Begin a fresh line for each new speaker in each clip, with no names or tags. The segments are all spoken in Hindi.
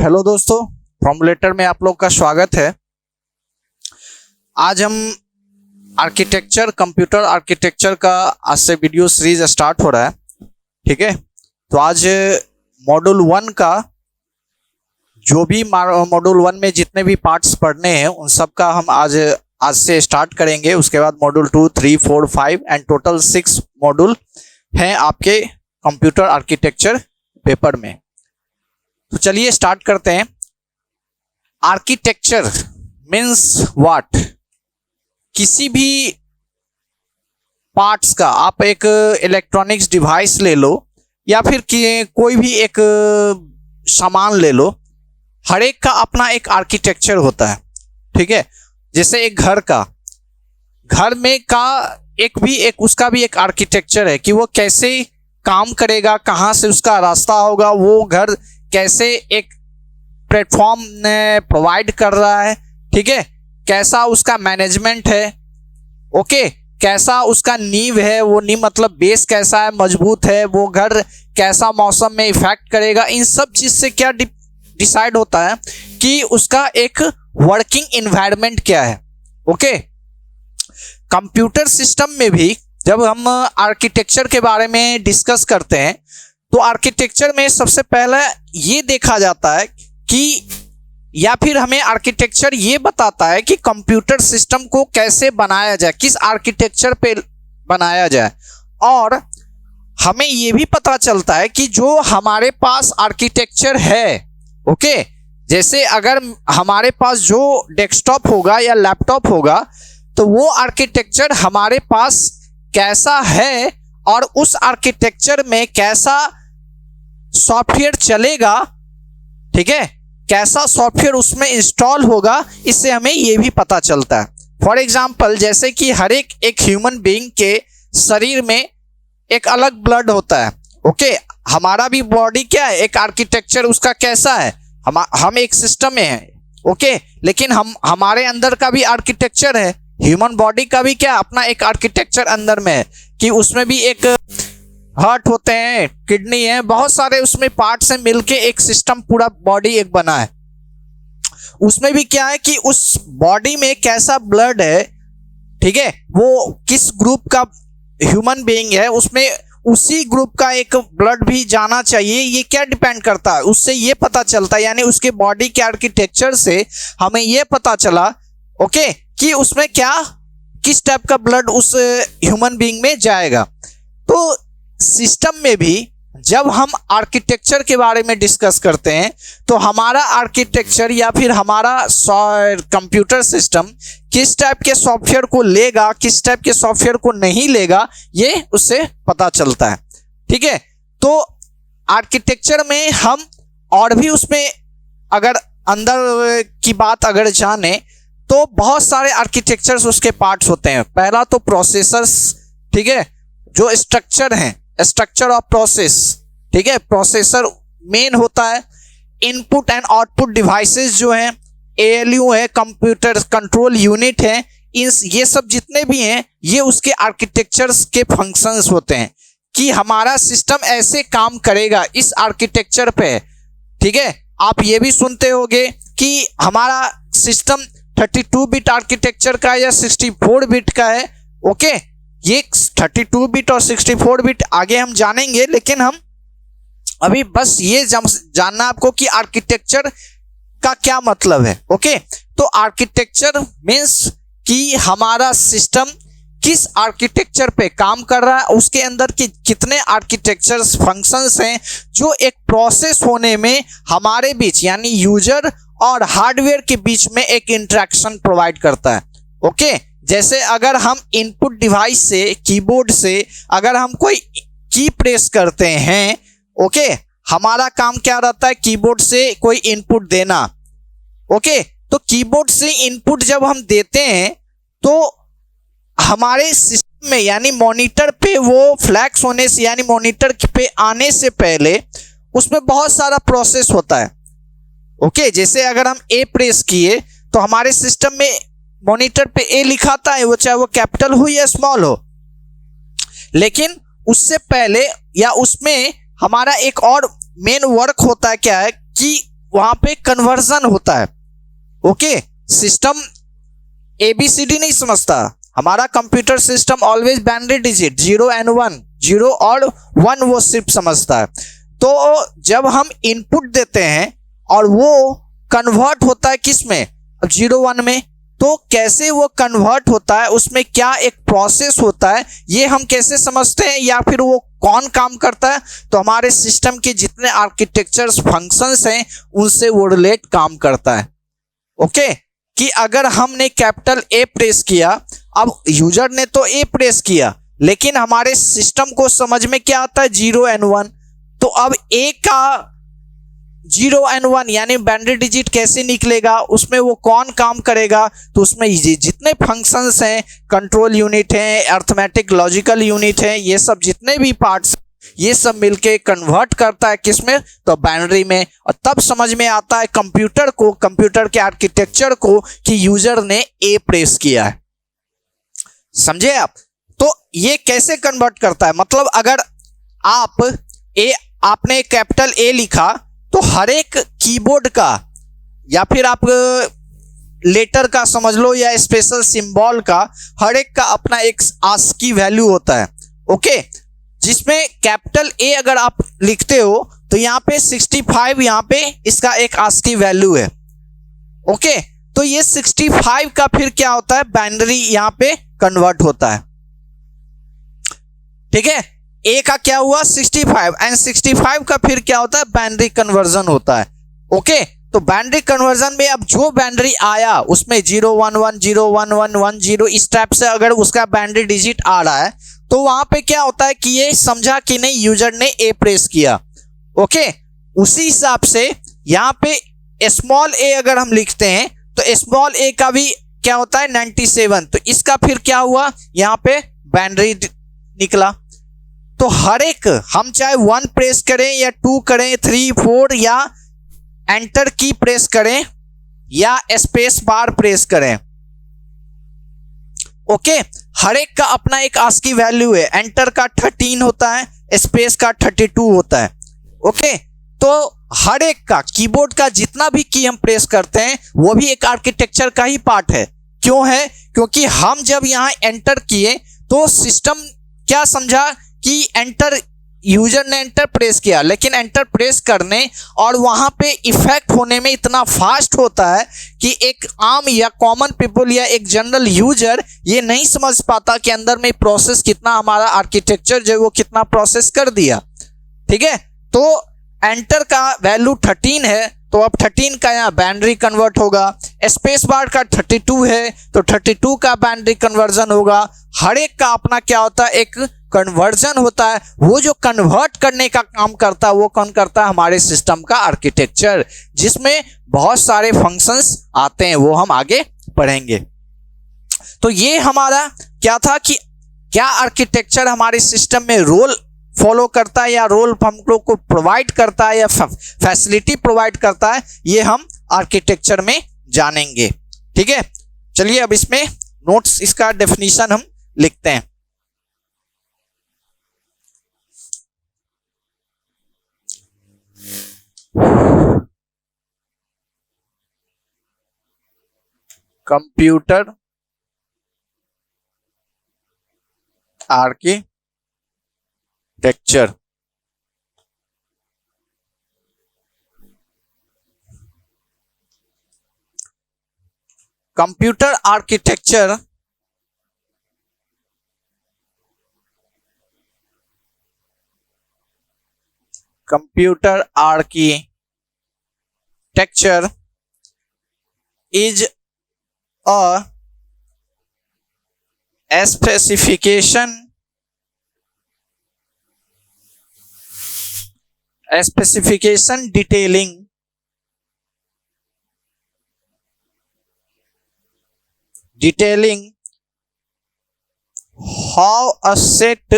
हेलो दोस्तों, फॉर्मुलेटर में आप लोग का स्वागत है। आज हम कंप्यूटर आर्किटेक्चर का आज से वीडियो सीरीज स्टार्ट हो रहा है। ठीक है, तो आज मॉड्यूल 1 का जो भी मॉड्यूल 1 में जितने भी पार्ट्स पढ़ने हैं उन सब का हम आज से स्टार्ट करेंगे। उसके बाद मॉड्यूल 2, 3, 4, 5 एंड टोटल 6 मॉड्यूल हैं आपके कंप्यूटर आर्किटेक्चर पेपर में। तो चलिए स्टार्ट करते हैं। Architecture means what? किसी भी पार्ट्स का, आप एक इलेक्ट्रॉनिक्स डिवाइस ले लो या फिर कोई भी एक सामान ले लो, हर एक का अपना एक आर्किटेक्चर होता है। ठीक है, जैसे एक घर में उसका भी एक आर्किटेक्चर है कि वो कैसे काम करेगा, कहाँ से उसका रास्ता होगा, वो घर कैसे एक प्लेटफॉर्म प्रोवाइड कर रहा है। ठीक है, कैसा उसका मैनेजमेंट है, ओके, कैसा उसका नींव है, वो नींव मतलब बेस कैसा है, मजबूत है, वो घर कैसा मौसम में इफेक्ट करेगा। इन सब चीज से क्या डिसाइड होता है कि उसका एक वर्किंग एनवायरनमेंट क्या है। ओके, कंप्यूटर सिस्टम में भी जब हम आर्किटेक्चर के बारे में डिस्कस करते हैं तो आर्किटेक्चर में सबसे पहले ये देखा जाता है कि, या फिर हमें आर्किटेक्चर ये बताता है कि कंप्यूटर सिस्टम को कैसे बनाया जाए, किस आर्किटेक्चर पे बनाया जाए। और हमें ये भी पता चलता है कि जो हमारे पास आर्किटेक्चर है, ओके, जैसे अगर हमारे पास जो डेस्कटॉप होगा या लैपटॉप होगा तो वो आर्किटेक्चर हमारे पास कैसा है और उस आर्किटेक्चर में कैसा सॉफ्टवेयर चलेगा, ठीक है, कैसा सॉफ्टवेयर उसमें इंस्टॉल होगा, इससे हमें यह भी पता चलता है। फॉर एग्जांपल, जैसे कि हर एक ह्यूमन बीइंग के शरीर में एक अलग ब्लड होता है। ओके, हमारा भी बॉडी क्या है, एक आर्किटेक्चर उसका कैसा है, हम एक सिस्टम में है। ओके, लेकिन हमारे अंदर का भी आर्किटेक्चर है, ह्यूमन बॉडी का भी क्या अपना एक आर्किटेक्चर अंदर में है कि उसमें भी एक हार्ट होते हैं, किडनी है, बहुत सारे उसमें पार्ट से मिलके एक सिस्टम, पूरा बॉडी एक बना है। उसमें भी क्या है कि उस बॉडी में कैसा ब्लड है, ठीक है, वो किस ग्रुप का ह्यूमन बीइंग है, उसमें उसी ग्रुप का एक ब्लड भी जाना चाहिए। ये क्या डिपेंड करता है, उससे ये पता चलता है, यानी उसके बॉडी के आर्किटेक्चर से हमें ये पता चला, ओके, कि उसमें क्या किस टाइप का ब्लड उस ह्यूमन बीइंग में जाएगा। तो सिस्टम में भी जब हम आर्किटेक्चर के बारे में डिस्कस करते हैं तो हमारा आर्किटेक्चर या फिर हमारा कंप्यूटर सिस्टम किस टाइप के सॉफ्टवेयर को लेगा, किस टाइप के सॉफ्टवेयर को नहीं लेगा, ये उससे पता चलता है। ठीक है, तो आर्किटेक्चर में हम और भी उसमें अगर अंदर की बात अगर जाने तो बहुत सारे आर्किटेक्चर्स उसके पार्ट्स होते हैं। पहला तो प्रोसेसर्स, ठीक है, जो स्ट्रक्चर हैं, स्ट्रक्चर ऑफ प्रोसेस, ठीक है, प्रोसेसर मेन होता है। इनपुट एंड आउटपुट डिवाइसेस जो हैं, एएलयू है, कंप्यूटर कंट्रोल यूनिट है, ये सब जितने भी हैं ये उसके आर्किटेक्चर्स के फंक्शंस होते हैं कि हमारा सिस्टम ऐसे काम करेगा इस आर्किटेक्चर पे। ठीक है, आप ये भी सुनते होंगे कि हमारा सिस्टम 32 बिट आर्किटेक्चर का या 64 बिट का है। ओके, ये 32 बिट और 64 बिट आगे हम जानेंगे, लेकिन हम अभी बस ये जानना आपको कि आर्किटेक्चर का क्या मतलब है। ओके, तो आर्किटेक्चर मीन्स कि हमारा सिस्टम किस आर्किटेक्चर पे काम कर रहा है, उसके अंदर के कितने आर्किटेक्चर फंक्शंस हैं जो एक प्रोसेस होने में हमारे बीच यानी यूजर और हार्डवेयर के बीच में एक इंटरेक्शन प्रोवाइड करता है। ओके, जैसे अगर हम इनपुट डिवाइस से, कीबोर्ड से अगर हम कोई की प्रेस करते हैं, ओके, हमारा काम क्या रहता है, कीबोर्ड से कोई इनपुट देना। ओके, तो कीबोर्ड से इनपुट जब हम देते हैं तो हमारे सिस्टम में यानी मॉनिटर पे वो फ्लैश होने से, यानी मॉनिटर पे आने से पहले उसमें बहुत सारा प्रोसेस होता है। ओके, जैसे अगर हम ए प्रेस किए तो हमारे सिस्टम में मॉनिटर पे ए लिखाता है, वो चाहे वो कैपिटल हो या स्मॉल हो, लेकिन उससे पहले या उसमें हमारा एक और मेन वर्क होता है, क्या है कि वहां पे कन्वर्जन होता है। ओके, सिस्टम एबीसीडी नहीं समझता, हमारा computer system always binary digit 0 and 1, 0 और 1 वो सिर्फ समझता है। तो जब हम इनपुट देते हैं और वो कन्वर्ट होता है किस में, 0 1 में, तो कैसे वो कन्वर्ट होता है, उसमें क्या एक प्रोसेस होता है, ये हम कैसे समझते हैं, या फिर वो कौन काम करता है, तो हमारे सिस्टम के जितने आर्किटेक्चर्स फंक्शंस हैं उनसे वो रिलेट काम करता है। ओके, कि अगर हमने कैपिटल ए प्रेस किया, अब यूजर ने तो ए प्रेस किया, लेकिन हमारे सिस्टम को समझ में क्या आता है, 0 एंड 1, तो अब ए का 0 एंड 1 यानी बाइनरी डिजिट कैसे निकलेगा, उसमें वो कौन काम करेगा, तो उसमें जितने फंक्शंस हैं, कंट्रोल यूनिट हैं, अर्थमेटिक लॉजिकल यूनिट हैं, ये सब जितने भी पार्ट्स, ये सब मिलके कन्वर्ट करता है किसमें, तो बाइनरी में। और तब समझ में आता है कंप्यूटर को, कंप्यूटर के आर्किटेक्चर को, कि यूजर ने ए प्रेस किया है। समझे आप? तो ये कैसे कन्वर्ट करता है, मतलब अगर आपने कैपिटल ए लिखा, तो हर एक कीबोर्ड का, या फिर आप लेटर का समझ लो, या स्पेशल सिंबल का, हर एक का अपना एक आस्की वैल्यू होता है। ओके, जिसमें कैपिटल ए अगर आप लिखते हो तो यहाँ पे 65 यहाँ पे इसका एक आस्की वैल्यू है। ओके, तो ये 65 का फिर क्या होता है, बाइनरी यहाँ पे कन्वर्ट होता है। ठीक है, ए का क्या हुआ 65 एंड 65 का फिर क्या होता है, बाइनरी कन्वर्जन होता है। ओके, तो बाइनरी कन्वर्जन में अब जो बाइनरी आया उसमें 0 1 1 0 1 1 1 0 इस टाइप से अगर उसका बाइनरी डिजिट आ रहा है, तो वहां पे क्या होता है कि ये समझा कि नहीं यूजर ने ए प्रेस किया। ओके, उसी हिसाब से यहाँ पे स्मॉल ए अगर हम लिखते हैं, तो स्मॉल ए का भी क्या होता है 97, तो इसका फिर क्या हुआ, यहाँ पे बाइनरी निकला। तो हर एक हम चाहे 1 प्रेस करें या 2 करें, 3 4 या एंटर की प्रेस करें या स्पेस बार प्रेस करें, ओके, हर एक का अपना एक आस्की वैल्यू है। एंटर का 13 होता है, स्पेस का 32 होता है। ओके, तो हर एक का कीबोर्ड का जितना भी की हम प्रेस करते हैं वो भी एक आर्किटेक्चर का ही पार्ट है। क्यों है, क्योंकि हम जब यहाँ एंटर किए तो सिस्टम क्या समझा कि एंटर, यूजर ने एंटर प्रेस किया, लेकिन एंटर प्रेस करने और वहां पे इफेक्ट होने में इतना फास्ट होता है कि एक आम या कॉमन पीपल या एक जनरल यूजर ये नहीं समझ पाता कि अंदर में प्रोसेस कितना, हमारा आर्किटेक्चर जो है वो कितना प्रोसेस कर दिया। ठीक है, तो एंटर का वैल्यू 13 है, तो अब 13 का यहाँ बाइनरी कन्वर्ट होगा। स्पेस बार का 32 है, तो 32 का बाइनरी कन्वर्जन होगा। हर एक का अपना क्या होता है, एक कन्वर्जन होता है। वो जो कन्वर्ट करने का काम करता है वो कौन करता है, हमारे सिस्टम का आर्किटेक्चर, जिसमें बहुत सारे फंक्शंस आते हैं, वो हम आगे पढ़ेंगे। तो ये हमारा क्या था कि क्या आर्किटेक्चर हमारे सिस्टम में रोल फॉलो करता है या रोल हम लोग को प्रोवाइड करता है या फैसिलिटी प्रोवाइड करता है, ये हम आर्किटेक्चर में जानेंगे। ठीक है, चलिए अब इसमें नोट्स, इसका डेफिनेशन हम लिखते हैं। Computer architecture, computer architecture computer architecture is a specification detailing how a set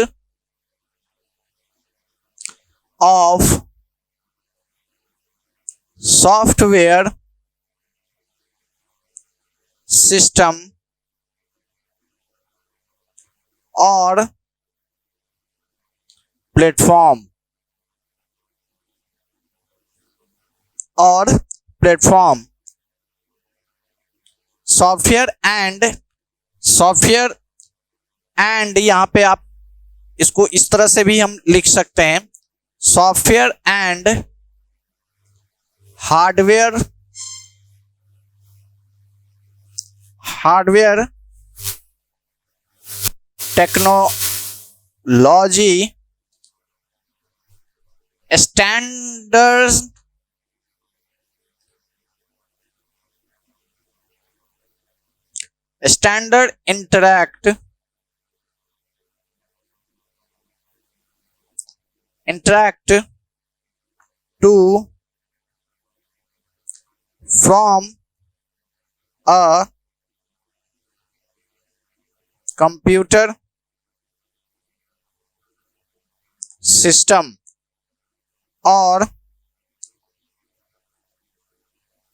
of software system or platform और प्लेटफॉर्म। सॉफ्टवेयर एंड यहाँ पे आप इसको इस तरह से भी हम लिख सकते हैं, software and hardware technology standard interact to from a computer system or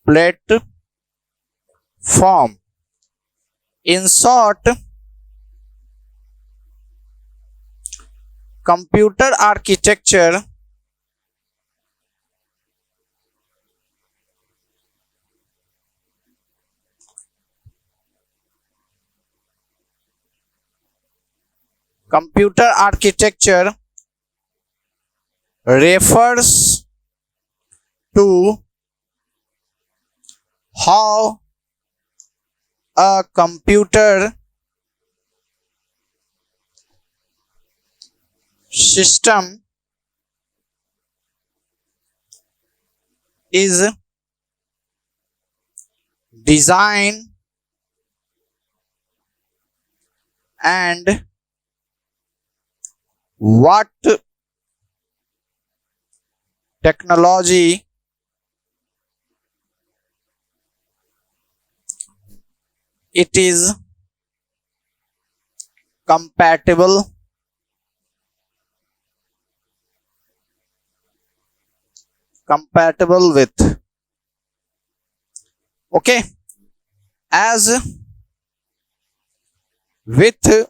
platform. In short, computer architecture refers to how a computer system is designed and what technology it is compatible with. Okay, as with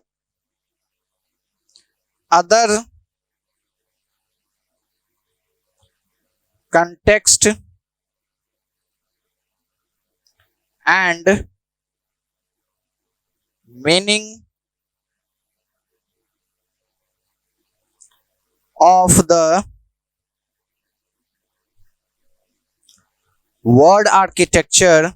other context and meaning of the word architecture,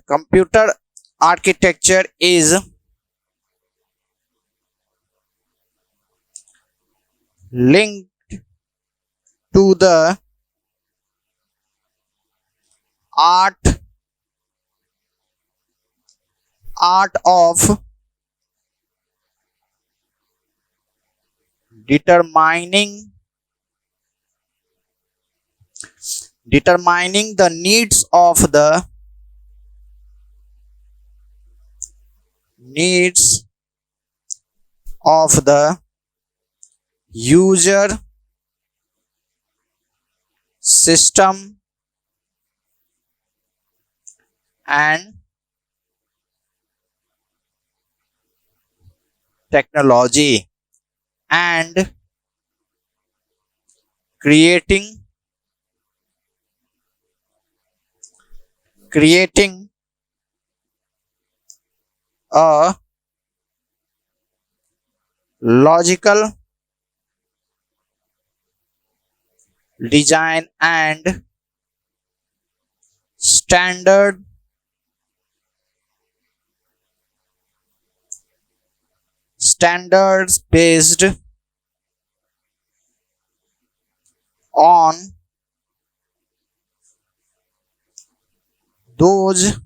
computer architecture is linked to the art of determining the needs of the user, system and technology, and creating a logical design and standards based on those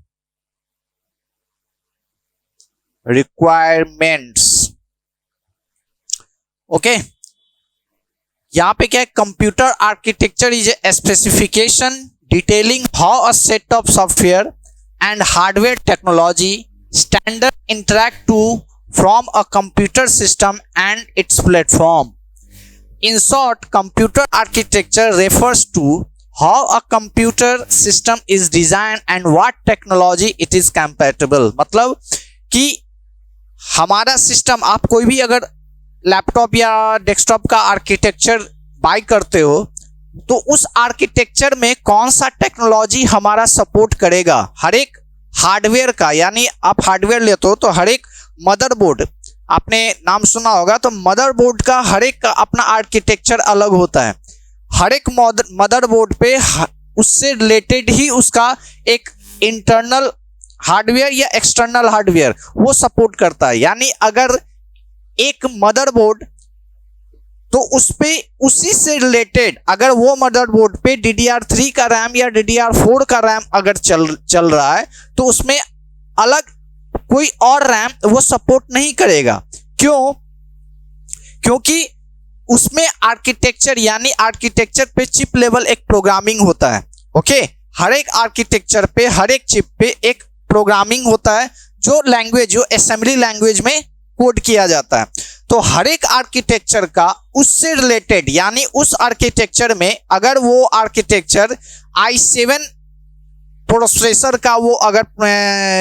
requirements. Okay यहाँ पे क्या है, computer architecture is a specification detailing how a set of software and hardware technology standard interact to from a computer system and its platform. In short, computer architecture refers to how a computer system is designed and what technology it is compatible. मतलब कि हमारा सिस्टम, आप कोई भी अगर लैपटॉप या डेस्कटॉप का आर्किटेक्चर बाय करते हो तो उस आर्किटेक्चर में कौन सा टेक्नोलॉजी हमारा सपोर्ट करेगा, हर एक हार्डवेयर का, यानी आप हार्डवेयर लेते हो तो हर एक मदरबोर्ड, आपने नाम सुना होगा, तो मदरबोर्ड का हर एक का अपना आर्किटेक्चर अलग होता है। हर एक मदरबोर्ड पे उससे रिलेटेड ही उसका एक इंटरनल हार्डवेयर या एक्सटर्नल हार्डवेयर वो सपोर्ट करता है। यानी अगर एक मदरबोर्ड, तो उस पे उसी से रिलेटेड अगर वो मदरबोर्ड पे DDR3 का रैम या DDR4 का रैम अगर चल रहा है तो उसमें अलग कोई और रैम वो सपोर्ट नहीं करेगा। क्यों? क्योंकि उसमें आर्किटेक्चर, यानी आर्किटेक्चर पे चिप लेवल एक प्रोग्रामिंग होता है। ओके, हर एक आर्किटेक्चर पे, हर एक चिप पे एक प्रोग्रामिंग होता है जो लैंग्वेज, जो असेंबली लैंग्वेज में कोड किया जाता है। तो हर एक आर्किटेक्चर का उससे रिलेटेड, यानी उस आर्किटेक्चर में अगर वो आर्किटेक्चर i7 प्रोसेसर का वो अगर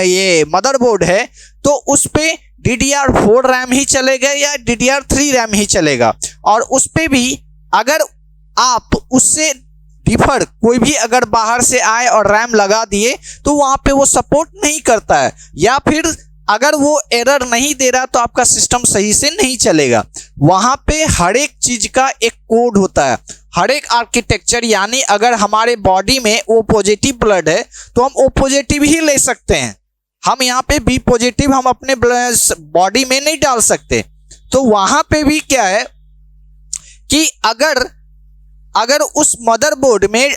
ये मदरबोर्ड है तो उस पे DDR4 रैम ही चलेगा या DDR3 रैम ही चलेगा। और उस पे भी अगर आप उससे डिफर कोई भी अगर बाहर से आए और रैम लगा दिए तो वहां पे वो सपोर्ट नहीं करता है, या फिर अगर वो एरर नहीं दे रहा तो आपका सिस्टम सही से नहीं चलेगा। वहां पे हर एक चीज का एक कोड होता है, हर एक आर्किटेक्चर, यानी अगर हमारे बॉडी में O पॉजिटिव ब्लड है तो हम O पॉजिटिव ही ले सकते हैं, हम यहाँ पे B पॉजिटिव हम अपने बॉडी में नहीं डाल सकते। तो वहां पे भी क्या है कि अगर उस मदरबोर्ड में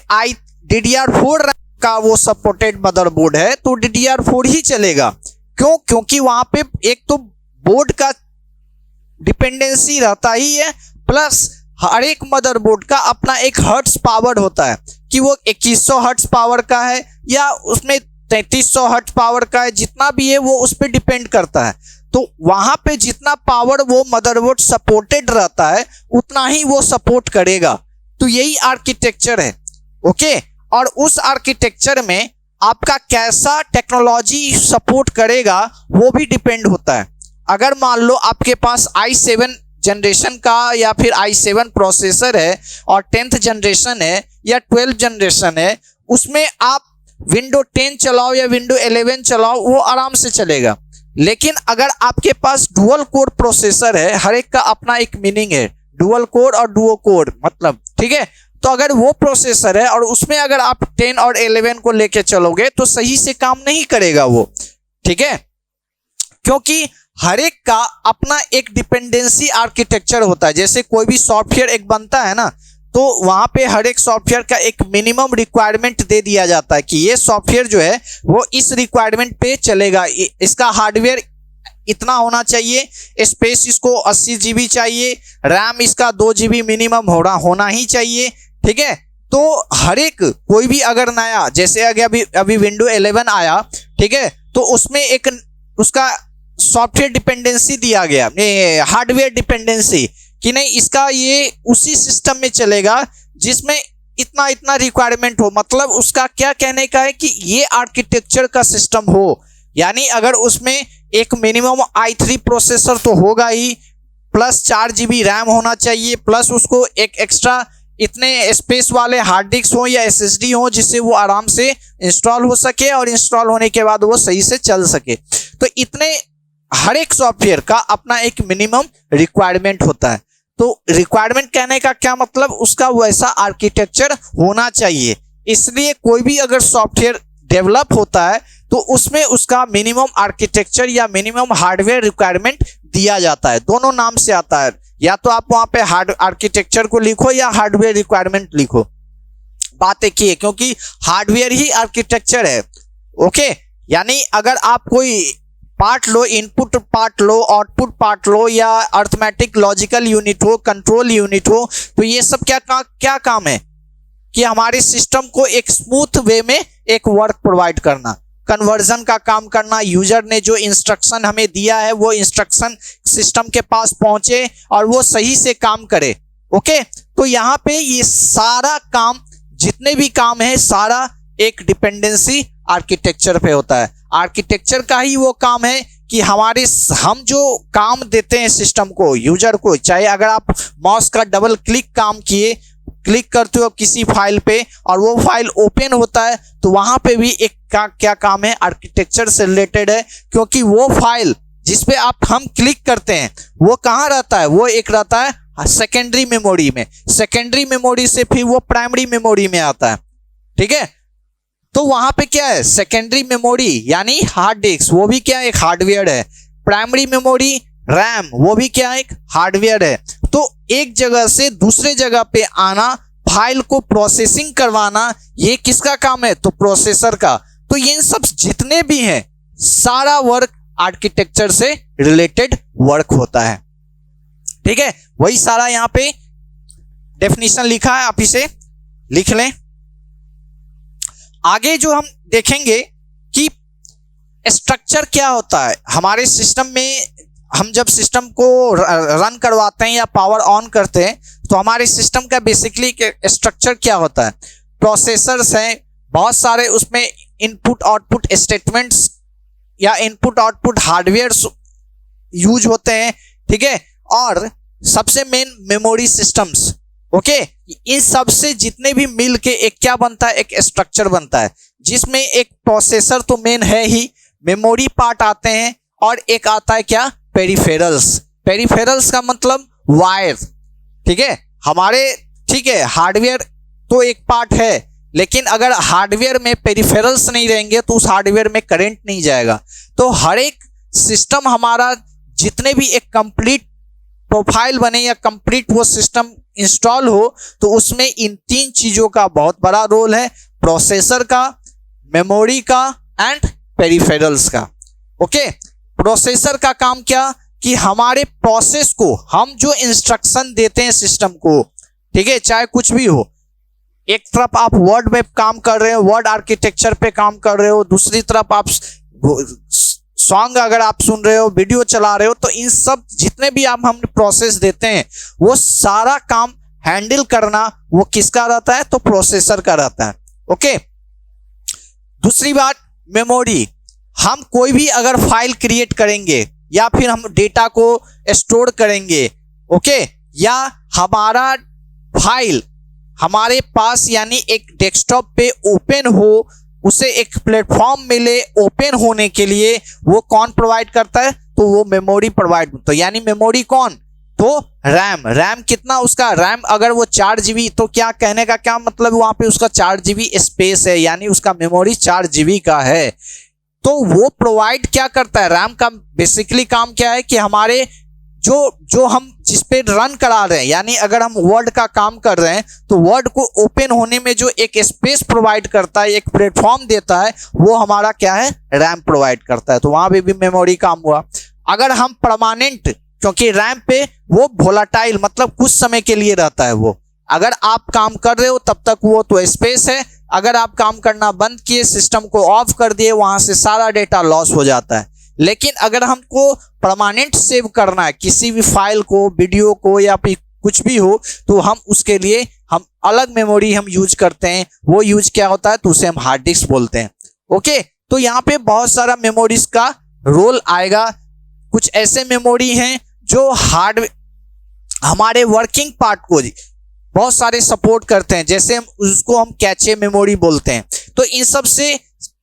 DDR4 का वो सपोर्टेड मदरबोर्ड है तो DDR4 ही चलेगा। क्यों? क्योंकि वहां पे एक तो बोर्ड का डिपेंडेंसी रहता ही है, प्लस हर एक मदरबोर्ड का अपना एक हर्ट्ज पावर होता है कि वो 2100 हर्ट्ज पावर का है या उसमें 3300 हर्ट्ज पावर का है, जितना भी है वो उस पर डिपेंड करता है। तो वहां पे जितना पावर वो मदरबोर्ड सपोर्टेड रहता है उतना ही वो सपोर्ट करेगा। तो यही आर्किटेक्चर है। ओके, और उस आर्किटेक्चर में आपका कैसा टेक्नोलॉजी सपोर्ट करेगा वो भी डिपेंड होता है। अगर मान लो आपके पास i7 जनरेशन का या फिर i7 प्रोसेसर है और 10th जनरेशन है या 12th जनरेशन है, उसमें आप विंडो 10 चलाओ या विंडो 11 चलाओ वो आराम से चलेगा। लेकिन अगर आपके पास डुअल कोर प्रोसेसर है, हर एक का अपना एक मीनिंग है, डुअल कोर और डुओ कोर मतलब, ठीक है, तो अगर वो प्रोसेसर है और उसमें अगर आप 10 और 11 को लेके चलोगे तो सही से काम नहीं करेगा वो, ठीक है, क्योंकि हर एक का अपना एक डिपेंडेंसी आर्किटेक्चर होता है। जैसे कोई भी सॉफ्टवेयर एक बनता है ना, तो वहां पे हर एक सॉफ्टवेयर का एक मिनिमम रिक्वायरमेंट दे दिया जाता है कि ये सॉफ्टवेयर जो है वो इस रिक्वायरमेंट पे चलेगा, इसका हार्डवेयर इतना होना चाहिए, स्पेस इसको 80 GB चाहिए, रैम इसका 2 GB मिनिमम होना ही चाहिए, ठीक है। तो हर एक कोई भी अगर नया, जैसे अभी विंडो 11 आया, ठीक है, तो उसमें एक उसका सॉफ्टवेयर डिपेंडेंसी दिया गया, हार्डवेयर डिपेंडेंसी, कि नहीं इसका ये उसी सिस्टम में चलेगा जिसमें इतना इतना रिक्वायरमेंट हो। मतलब उसका क्या कहने का है कि ये आर्किटेक्चर का सिस्टम हो, यानी अगर उसमें एक मिनिमम i3 प्रोसेसर तो होगा ही, प्लस 4 GB रैम होना चाहिए, प्लस उसको एक एक्स्ट्रा इतने स्पेस वाले हार्ड डिस्क हो या SSD हो जिससे वो आराम से इंस्टॉल हो सके और इंस्टॉल होने के बाद वो सही से चल सके। तो इतने हर एक सॉफ्टवेयर का अपना एक मिनिमम रिक्वायरमेंट होता है। तो रिक्वायरमेंट कहने का क्या मतलब, उसका वैसा आर्किटेक्चर होना चाहिए। इसलिए कोई भी अगर सॉफ्टवेयर डेवलप होता है तो उसमें उसका मिनिमम आर्किटेक्चर या मिनिमम हार्डवेयर रिक्वायरमेंट दिया जाता है, दोनों नाम से आता है। या तो आप वहां पे हार्ड आर्किटेक्चर को लिखो या हार्डवेयर रिक्वायरमेंट लिखो, बात एक ही है, क्योंकि हार्डवेयर ही आर्किटेक्चर है। ओके, यानी अगर आप कोई पार्ट लो, इनपुट पार्ट लो, आउटपुट पार्ट लो, या अर्थमेटिक लॉजिकल यूनिट हो, कंट्रोल यूनिट हो, तो ये सब क्या काम है कि हमारे सिस्टम को एक स्मूथ वे में एक वर्क प्रोवाइड करना। कन्वर्जन का काम करना, यूजर ने जो इंस्ट्रक्शन हमें दिया है वो इंस्ट्रक्शन सिस्टम के पास पहुंचे और वो सही से काम करे। ओके, तो यहाँ पे ये सारा काम, जितने भी काम है, सारा एक डिपेंडेंसी आर्किटेक्चर पे होता है। आर्किटेक्चर का ही वो काम है कि हम जो काम देते हैं सिस्टम को, यूजर को, चाहे अगर आप माउस का डबल क्लिक करते हो किसी फाइल पे और वो फाइल ओपन होता है, तो वहां पे भी एक क्या काम है, आर्किटेक्चर से रिलेटेड है। क्योंकि वो फाइल जिस पे हम क्लिक करते हैं वो कहाँ रहता है, वो एक रहता है सेकेंडरी मेमोरी में, सेकेंडरी मेमोरी से फिर वो प्राइमरी मेमोरी में आता है। ठीक है, तो वहां पे क्या है, सेकेंडरी मेमोरी यानी हार्ड डिस्क, वो भी क्या एक हार्डवेयर है। प्राइमरी मेमोरी रैम, वो भी क्या एक हार्डवेयर है। तो एक जगह से दूसरे जगह पे आना, फाइल को प्रोसेसिंग करवाना, ये किसका काम है, तो प्रोसेसर का। तो ये सब जितने भी हैं सारा वर्क आर्किटेक्चर से रिलेटेड वर्क होता है। ठीक है, वही सारा यहाँ पे डेफिनेशन लिखा है, आप इसे लिख लें। आगे जो हम देखेंगे कि स्ट्रक्चर क्या होता है हमारे सिस्टम में। हम जब सिस्टम को रन करवाते हैं या पावर ऑन करते हैं तो हमारे सिस्टम का बेसिकली स्ट्रक्चर क्या होता है, प्रोसेसर्स हैं बहुत सारे, उसमें इनपुट आउटपुट स्टेटमेंट्स या इनपुट आउटपुट हार्डवेयर यूज होते हैं। ठीक है, और सबसे मेन मेमोरी सिस्टम्स। ओके, इन सब से जितने भी मिल के एक क्या बनता है, एक स्ट्रक्चर बनता है, जिसमें एक प्रोसेसर तो मेन है ही, मेमोरी पार्ट आते हैं और एक आता है क्या, पेरिफेरल्स। पेरिफेरल्स का मतलब वायर। ठीक है, ठीक है, हार्डवेयर तो एक पार्ट है, लेकिन अगर हार्डवेयर में पेरिफेरल्स नहीं रहेंगे तो उस हार्डवेयर में करंट नहीं जाएगा। तो हर एक सिस्टम हमारा, जितने भी एक कंप्लीट प्रोफाइल बने या कंप्लीट वो सिस्टम इंस्टॉल हो, तो उसमें इन तीन चीजों का बहुत बड़ा रोल है, प्रोसेसर का, मेमोरी का एंड पेरिफेरल्स का। ओके, प्रोसेसर का काम क्या, कि हमारे प्रोसेस को, हम जो इंस्ट्रक्शन देते हैं सिस्टम को, ठीक है, चाहे कुछ भी हो, एक तरफ आप वर्ड में काम कर रहे हो, वर्ड आर्किटेक्चर पे काम कर रहे हो, दूसरी तरफ आप सॉन्ग अगर आप सुन रहे हो, वीडियो चला रहे हो, तो इन सब जितने भी हम प्रोसेस देते हैं वो सारा काम हैंडल करना वो किसका रहता है, तो प्रोसेसर का रहता है। ओके, दूसरी बात, मेमोरी। हम कोई भी अगर फाइल क्रिएट करेंगे या फिर हम डेटा को स्टोर करेंगे, ओके, या हमारा फाइल हमारे पास यानी एक डेस्कटॉप पे ओपन हो, उसे एक प्लेटफॉर्म मिले ओपन होने के लिए, वो कौन प्रोवाइड करता है, तो वो मेमोरी प्रोवाइड। तो यानी मेमोरी कौन, तो रैम कितना, उसका रैम अगर वो 4 GB, तो क्या कहने का क्या मतलब, वहां पे उसका 4 GB स्पेस है, यानी उसका मेमोरी 4 GB का है। तो वो प्रोवाइड क्या करता है, रैम का बेसिकली काम क्या है कि हमारे जो हम जिस पे रन करा रहे हैं, यानी अगर हम वर्ड का काम कर रहे हैं तो वर्ड को ओपन होने में जो एक स्पेस प्रोवाइड करता है, एक प्लेटफॉर्म देता है, वो हमारा क्या है, रैम प्रोवाइड करता है। तो वहां पे भी मेमोरी काम हुआ। अगर हम परमानेंट, क्योंकि रैम पे वो वोलाटाइल मतलब कुछ समय के लिए रहता है, वो अगर आप काम कर रहे हो तब तक वो तो स्पेस है, अगर आप काम करना बंद किए, सिस्टम को ऑफ कर दिए, वहां से सारा डेटा लॉस हो जाता है। लेकिन अगर हमको परमानेंट सेव करना है किसी भी फाइल को, वीडियो को या फिर कुछ भी हो, तो हम उसके लिए हम अलग मेमोरी हम यूज करते हैं। वो यूज क्या होता है, तो उसे हम हार्ड डिस्क बोलते हैं। ओके, तो यहाँ पे बहुत सारा मेमोरीज का रोल आएगा। कुछ ऐसे मेमोरी हैं जो हमारे वर्किंग पार्ट को बहुत सारे सपोर्ट करते हैं, जैसे उसको हम कैचे मेमोरी बोलते हैं। तो इन सब से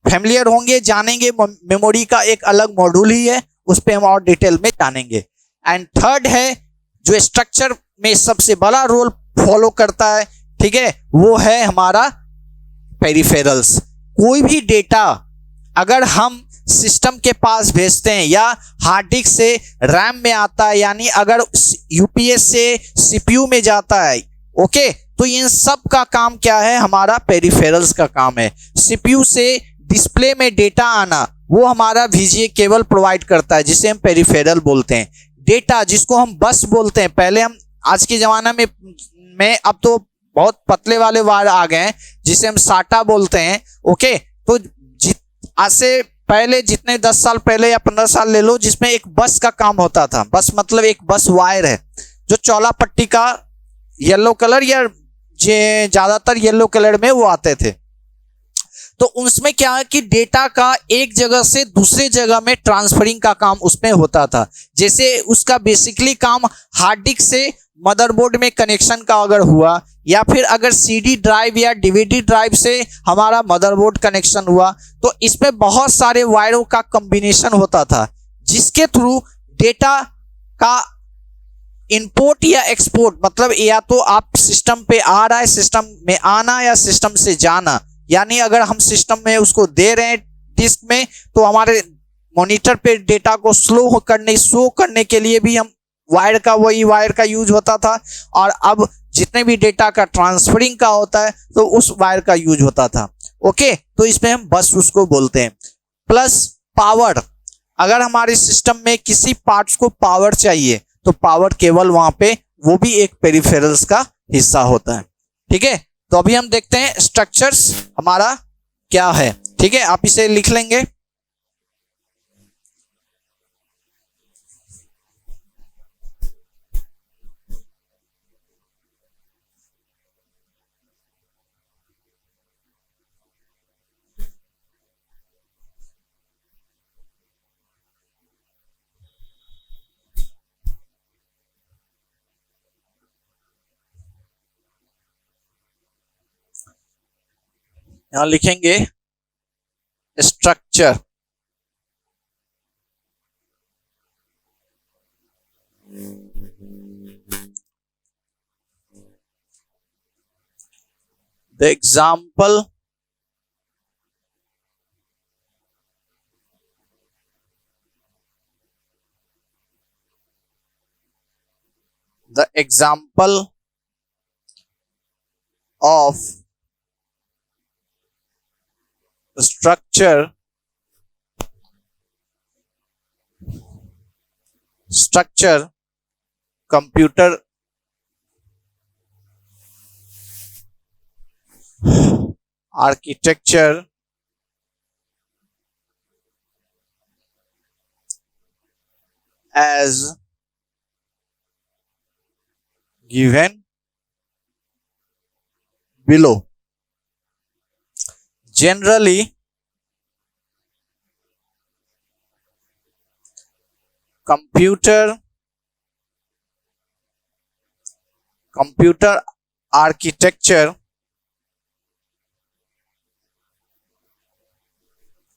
फैमिलियर होंगे, जानेंगे। मेमोरी का एक अलग मॉड्यूल ही है, उस पर हम और डिटेल में जानेंगे। एंड थर्ड है जो स्ट्रक्चर में सबसे बड़ा रोल फॉलो करता है, ठीक है, वो है हमारा पेरिफेरल्स। कोई भी डेटा अगर हम सिस्टम के पास भेजते हैं या हार्ड डिस्क से रैम में आता है, यानी अगर यूपीएस से सीपीयू में जाता है, ओके, तो इन सब का काम क्या है, हमारा पेरिफेरल्स का काम है। सीपीयू से डिस्प्ले में डेटा आना, वो हमारा वीजीए केबल प्रोवाइड करता है, जिसे हम पेरिफेरल बोलते हैं। डेटा जिसको हम बस बोलते हैं, पहले हम आज के ज़माना में अब तो बहुत पतले वाले वायर आ गए हैं जिसे हम साटा बोलते हैं। ओके, तो आज से पहले जितने 10 साल पहले या 15 साल ले लो, जिसमें एक बस का काम होता था। बस मतलब एक बस वायर है जो चौला पट्टी का येलो कलर या ज्यादातर येलो कलर में वो आते थे। तो उसमें क्या है कि डेटा का एक जगह से दूसरे जगह में ट्रांसफरिंग का काम उसमें होता था। जैसे उसका बेसिकली काम हार्ड डिस्क से मदरबोर्ड में कनेक्शन का अगर हुआ, या फिर अगर सीडी ड्राइव या डीवीडी ड्राइव से हमारा मदरबोर्ड कनेक्शन हुआ, तो इसमें बहुत सारे वायरों का कॉम्बिनेशन होता था, जिसके थ्रू डेटा का इंपोर्ट या एक्सपोर्ट, मतलब या तो आप सिस्टम पे आ रहा है, सिस्टम में आना, या सिस्टम से जाना। यानी अगर हम सिस्टम में उसको दे रहे हैं डिस्क में, तो हमारे मॉनिटर पे डेटा को शो करने के लिए भी हम वही वायर का यूज होता था। और अब जितने भी डेटा का ट्रांसफरिंग का होता है तो उस वायर का यूज होता था। ओके, तो इसमें हम बस उसको बोलते हैं। प्लस पावर, अगर हमारे सिस्टम में किसी पार्ट्स को पावर चाहिए तो पावर केबल वहां पे, वो भी एक पेरिफेरल्स का हिस्सा होता है। ठीक है, तो अभी हम देखते हैं स्ट्रक्चर्स हमारा क्या है। ठीक है, आप इसे लिख लेंगे। यहां लिखेंगे structure. The example of structure computer architecture as given below. Generally, computer architecture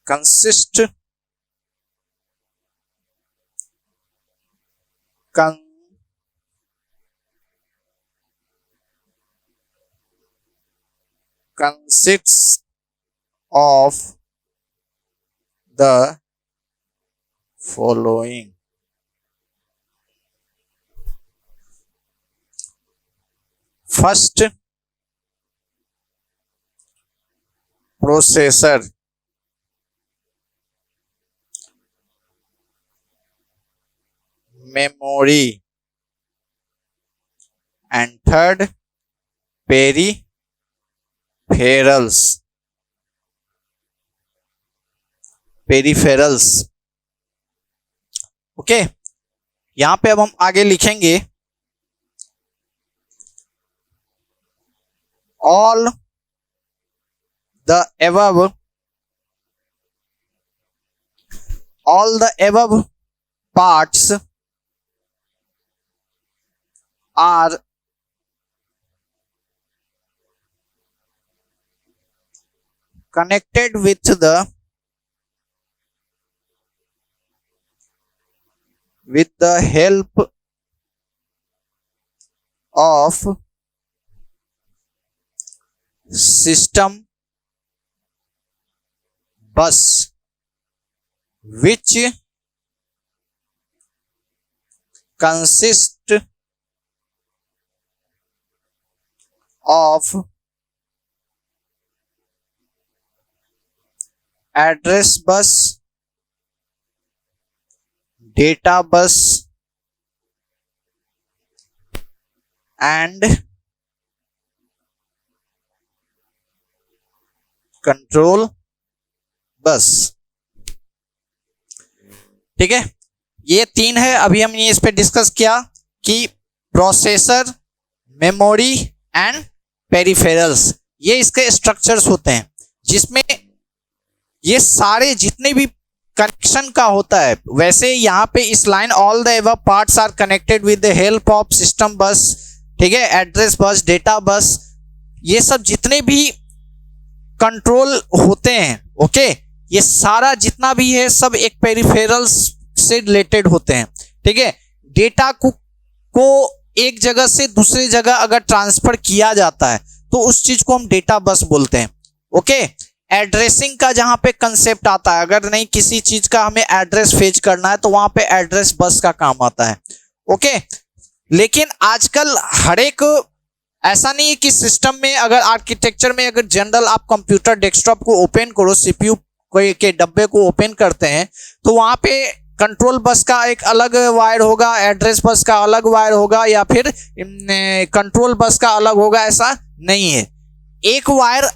consists of the following. First, processor. Memory. And third, peripherals. Okay, यहां पे अब हम आगे लिखेंगे all the above parts are connected with the help of system bus, which consists of address bus, data bus, and control बस। ठीक है, ये तीन है। अभी हमने इस पे डिस्कस किया कि प्रोसेसर, मेमोरी एंड पेरिफेरल्स, ये इसके स्ट्रक्चर्स होते हैं जिसमें ये सारे जितने भी कनेक्शन का होता है। वैसे यहाँ पे इस line all the above parts are connected with the help of system bus, ठीक है, एड्रेस बस, डेटा बस, ये सब जितने भी कंट्रोल होते हैं, ओके, ये सारा जितना भी है सब एक पेरिफेरल्स से रिलेटेड होते हैं। ठीक है, डेटा को एक जगह से दूसरी जगह अगर ट्रांसफर किया जाता है तो उस चीज को हम डेटा बस बोलते हैं। ओके, एड्रेसिंग का जहां पे कंसेप्ट आता है, अगर नहीं किसी चीज का हमें एड्रेस फेच करना है तो वहां पे एड्रेस बस का काम आता है। ओके, लेकिन आजकल हर एक ऐसा नहीं है कि सिस्टम में अगर आर्किटेक्चर में अगर जनरल आप कंप्यूटर डेस्कटॉप को ओपन करो, सीपीयू के डब्बे को ओपन करते हैं तो वहां पे कंट्रोल बस का एक अलग वायर होगा, एड्रेस बस का अलग वायर होगा, या फिर कंट्रोल बस का अलग होगा, ऐसा नहीं है। एक वायर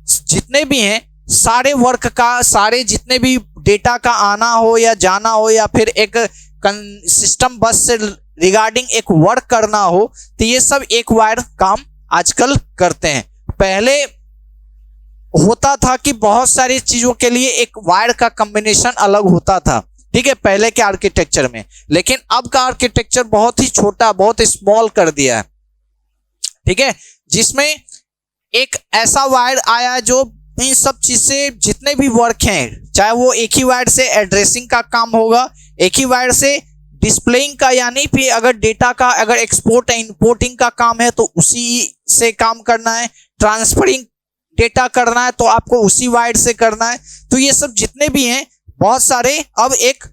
जितने भी हैं सारे वर्क का, सारे जितने भी डेटा का आना हो या जाना हो, या फिर एक सिस्टम बस से रिगार्डिंग एक वर्क करना हो, तो ये सब एक वायर काम आजकल करते हैं। पहले होता था कि बहुत सारी चीजों के लिए एक वायर का कॉम्बिनेशन अलग होता था, ठीक है, पहले के आर्किटेक्चर में, लेकिन अब का आर्किटेक्चर बहुत ही छोटा, बहुत स्मॉल कर दिया है। ठीक है, जिसमें एक ऐसा वायर आया जो इन सब चीज से जितने भी वर्क हैं, चाहे वो एक ही वायर से एड्रेसिंग का काम होगा, एक ही वायर से डिस्प्लेइंग का, यानी फिर अगर डेटा का अगर एक्सपोर्ट इंपोर्टिंग का काम है तो उसी से काम करना है, ट्रांसफरिंग डेटा करना है तो आपको उसी वायर से करना है। तो ये सब जितने भी हैं बहुत सारे, अब एक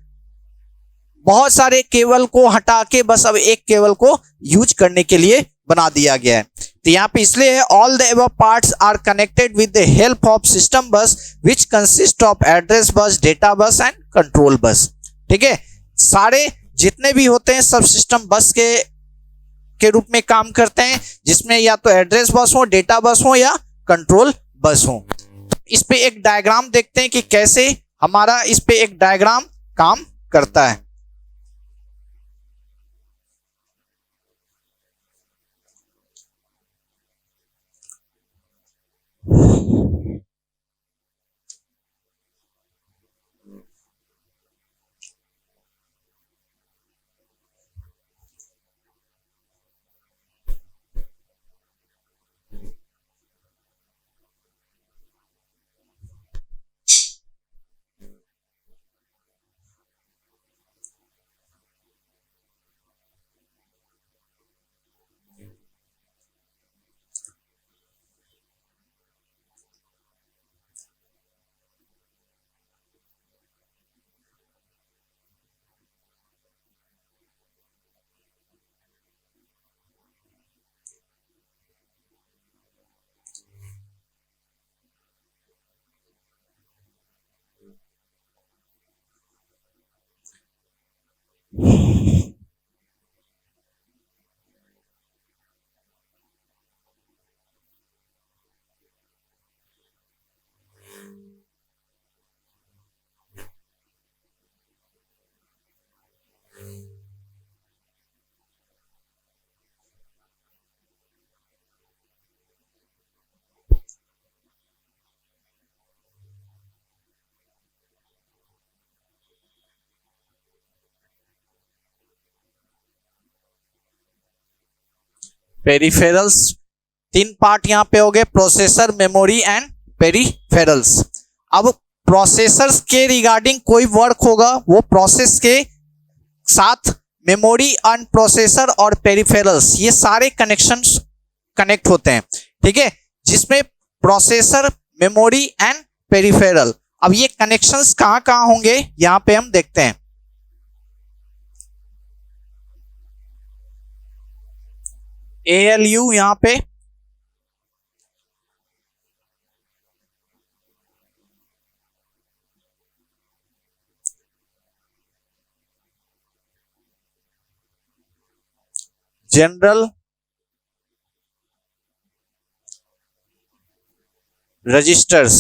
बहुत सारे केबल को हटा के बस अब एक केबल को यूज करने के लिए बना दिया गया है। तो यहाँ पे इसलिए है all the above parts are connected with the help of system bus which consist of address bus, data bus and control bus. ठीक है, सारे जितने भी होते हैं सब सिस्टम बस के रूप में काम करते हैं, जिसमें या तो एड्रेस बस हो, डेटा बस हो या कंट्रोल बस हो। इस पे एक डायग्राम देखते हैं कि कैसे हमारा इस पे एक डायग्राम काम करता है। पेरिफेरल्स, तीन पार्ट यहां पे हो गए, प्रोसेसर, मेमोरी एंड पेरिफेरल्स। अब प्रोसेसर्स के रिगार्डिंग कोई वर्क होगा वो प्रोसेस के साथ मेमोरी एंड प्रोसेसर और पेरिफेरल्स ये सारे कनेक्शंस कनेक्ट होते हैं। ठीक है, जिसमें प्रोसेसर, मेमोरी एंड पेरिफेरल, अब ये कनेक्शंस कहां कहां होंगे यहां पे हम देखते हैं। ALU यहां पे, जनरल रजिस्टर्स,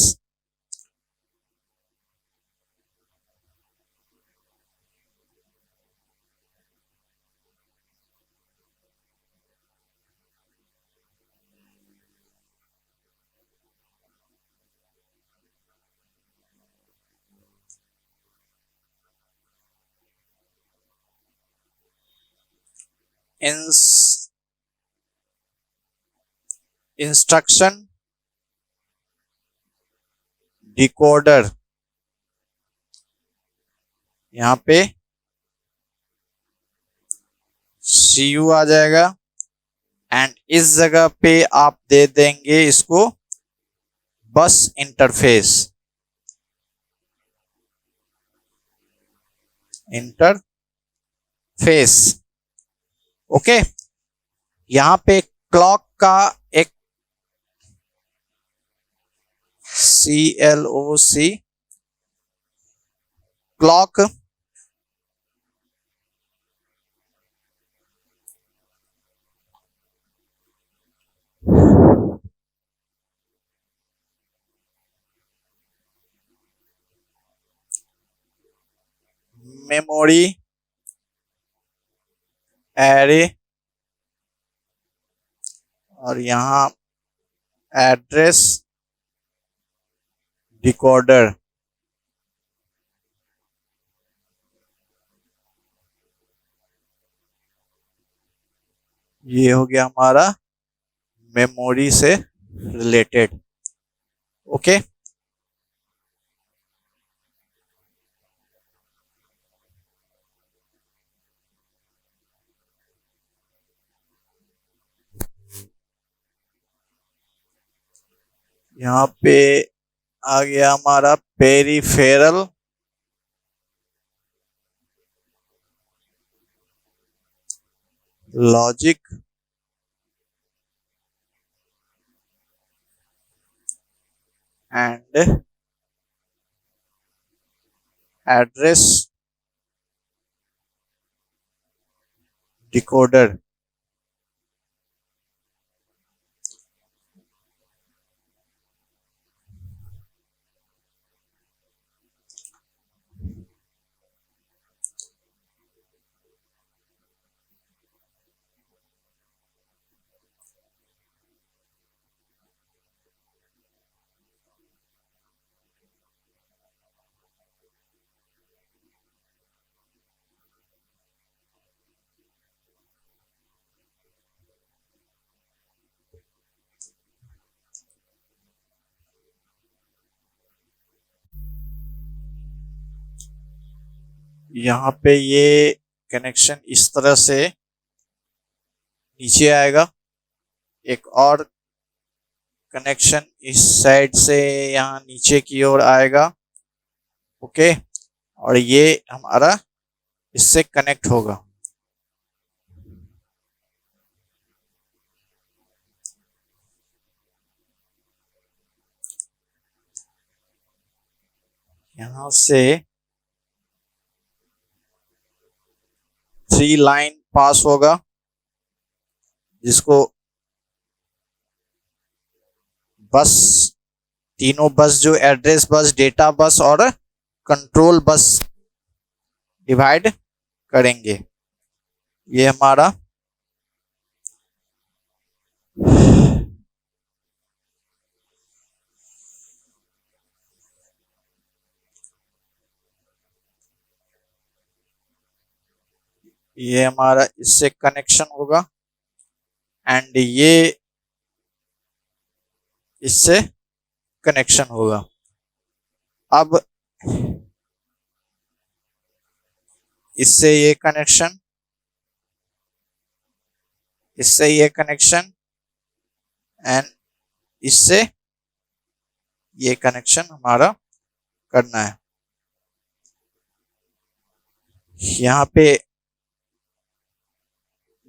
इंस्ट्रक्शन डिकोडर, यहाँ पे CU आ जाएगा एंड इस जगह पे आप दे देंगे इसको बस इंटरफेस, इंटरफेस। ओके, यहाँ पे क्लॉक का एक CLOC, क्लॉक मेमोरी एरे और यहाँ एड्रेस डिकोडर। ये हो गया हमारा मेमोरी से रिलेटेड। ओके, यहाँ पे आ गया हमारा peripheral logic and address decoder. यहाँ पे ये कनेक्शन इस तरह से नीचे आएगा, एक और कनेक्शन इस साइड से यहाँ नीचे की ओर आएगा। ओके, और ये हमारा इससे कनेक्ट होगा। यहाँ से 3 लाइन पास होगा जिसको बस, तीनों बस जो एड्रेस बस, डेटा बस और कंट्रोल बस डिवाइड करेंगे। ये हमारा इससे कनेक्शन होगा एंड ये इससे कनेक्शन होगा। अब इससे ये कनेक्शन, इससे ये कनेक्शन एंड इससे ये कनेक्शन हमारा करना है। यहाँ पे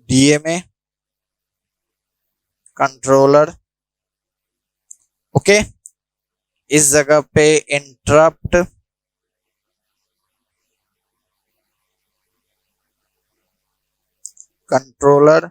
DMA कंट्रोलर। ओके, इस जगह पे इंटरप्ट कंट्रोलर,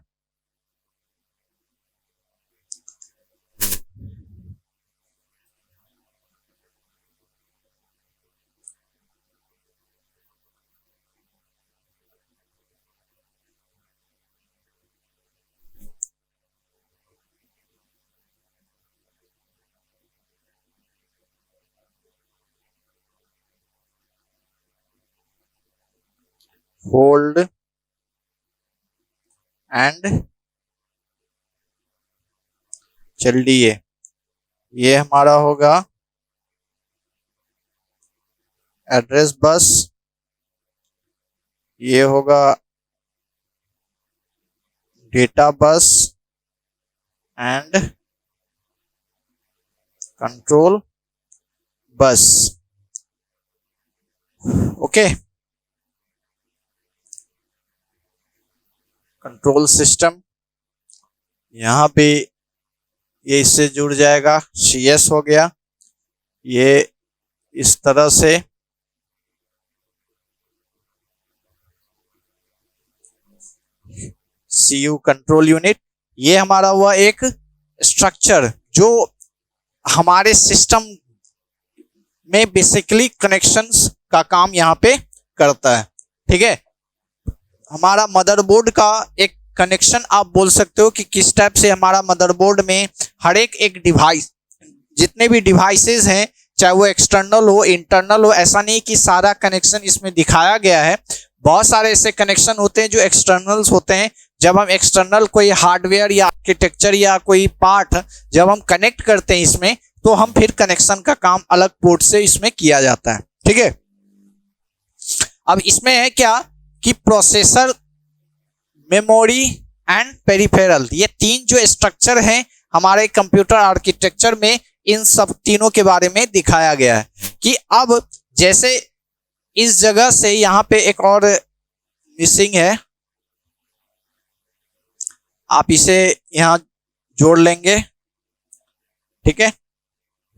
होल्ड एंड चलिए ये हमारा होगा एड्रेस बस, ये होगा डेटा बस एंड कंट्रोल बस। ओके, कंट्रोल सिस्टम यहां पे ये इससे जुड़ जाएगा, CS हो गया, ये इस तरह से CU कंट्रोल यूनिट, ये हमारा हुआ एक स्ट्रक्चर जो हमारे सिस्टम में बेसिकली कनेक्शंस का काम यहाँ पे करता है। ठीक है, हमारा मदरबोर्ड का एक कनेक्शन आप बोल सकते हो कि किस टाइप से हमारा मदरबोर्ड में हर एक डिवाइस, जितने भी डिवाइसेस हैं, चाहे वो एक्सटर्नल हो इंटरनल हो, ऐसा नहीं कि सारा कनेक्शन इसमें दिखाया गया है। बहुत सारे ऐसे कनेक्शन होते हैं जो एक्सटर्नल्स होते हैं। जब हम एक्सटर्नल कोई हार्डवेयर या आर्किटेक्चर या कोई पार्ट जब हम कनेक्ट करते हैं इसमें, तो हम फिर कनेक्शन का काम अलग पोर्ट से इसमें किया जाता है। ठीक है, अब इसमें है क्या कि प्रोसेसर, मेमोरी एंड पेरिफेरल, ये तीन जो स्ट्रक्चर हैं हमारे कंप्यूटर आर्किटेक्चर में, इन सब तीनों के बारे में दिखाया गया है कि अब जैसे इस जगह से यहां पे एक और मिसिंग है, आप इसे यहां जोड़ लेंगे। ठीक है,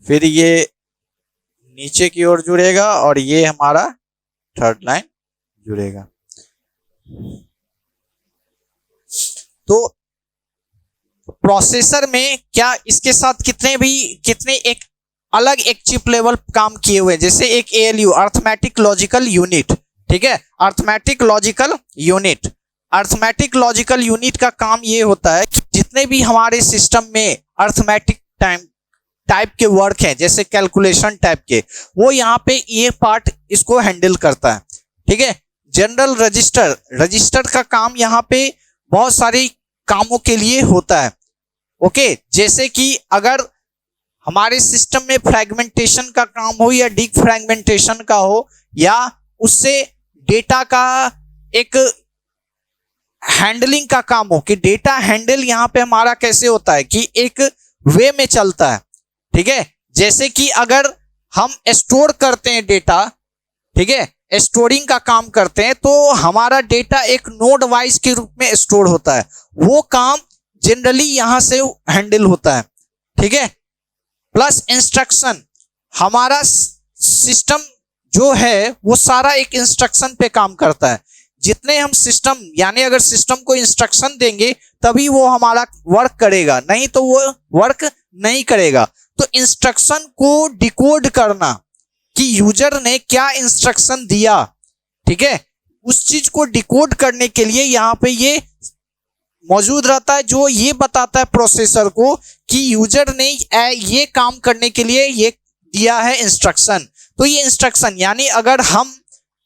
फिर ये नीचे की ओर जुड़ेगा और ये हमारा थर्ड लाइन जुड़ेगा। तो प्रोसेसर में क्या इसके साथ कितने एक अलग एक चिप लेवल काम किए हुए हैं, जैसे एक ALU, अर्थमेटिक लॉजिकल यूनिट। ठीक है, arithmetic logical unit, arithmetic logical unit का काम ये होता है कि जितने भी हमारे सिस्टम में अर्थमेटिक टाइप के वर्क हैं, जैसे कैलकुलेशन टाइप के, वो यहाँ पे ये पार्ट इसको हैंडल करता है। ठीक है, जनरल रजिस्टर का काम यहाँ पे बहुत सारी कामों के लिए होता है। ओके, जैसे कि अगर हमारे सिस्टम में फ्रैगमेंटेशन का काम हो या डिफ्रैगमेंटेशन का हो, या उससे डेटा का एक हैंडलिंग का काम हो, कि डेटा हैंडल यहाँ पे हमारा कैसे होता है कि एक वे में चलता है। ठीक है, जैसे कि अगर हम स्टोर करते हैं डेटा, ठीक है, स्टोरिंग का काम करते हैं, तो हमारा डेटा एक नोड वाइज के रूप में स्टोर होता है, वो काम जनरली यहां से हैंडल होता है। ठीक है, प्लस इंस्ट्रक्शन, हमारा सिस्टम जो है वो सारा एक इंस्ट्रक्शन पे काम करता है। जितने हम सिस्टम, यानी अगर सिस्टम को इंस्ट्रक्शन देंगे तभी वो हमारा वर्क करेगा, नहीं तो वो वर्क नहीं करेगा। तो इंस्ट्रक्शन को डिकोड करना कि यूजर ने क्या इंस्ट्रक्शन दिया, ठीक है, उस चीज को डिकोड करने के लिए यहाँ पे ये मौजूद रहता है, जो ये बताता है प्रोसेसर को कि यूजर ने ये काम करने के लिए ये दिया है इंस्ट्रक्शन। तो ये इंस्ट्रक्शन, यानी अगर हम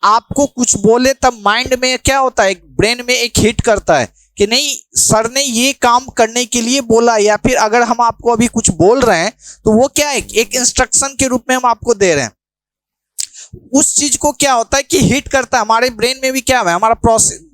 आपको कुछ बोले तब माइंड में क्या होता है, ब्रेन में एक हिट करता है कि नहीं सर ने ये काम करने के लिए बोला, या फिर अगर हम आपको अभी कुछ बोल रहे हैं तो वो क्या है, एक इंस्ट्रक्शन के रूप में हम आपको दे रहे हैं। उस चीज को क्या होता है कि हिट करता है। हमारे ब्रेन में भी क्या है, हमारा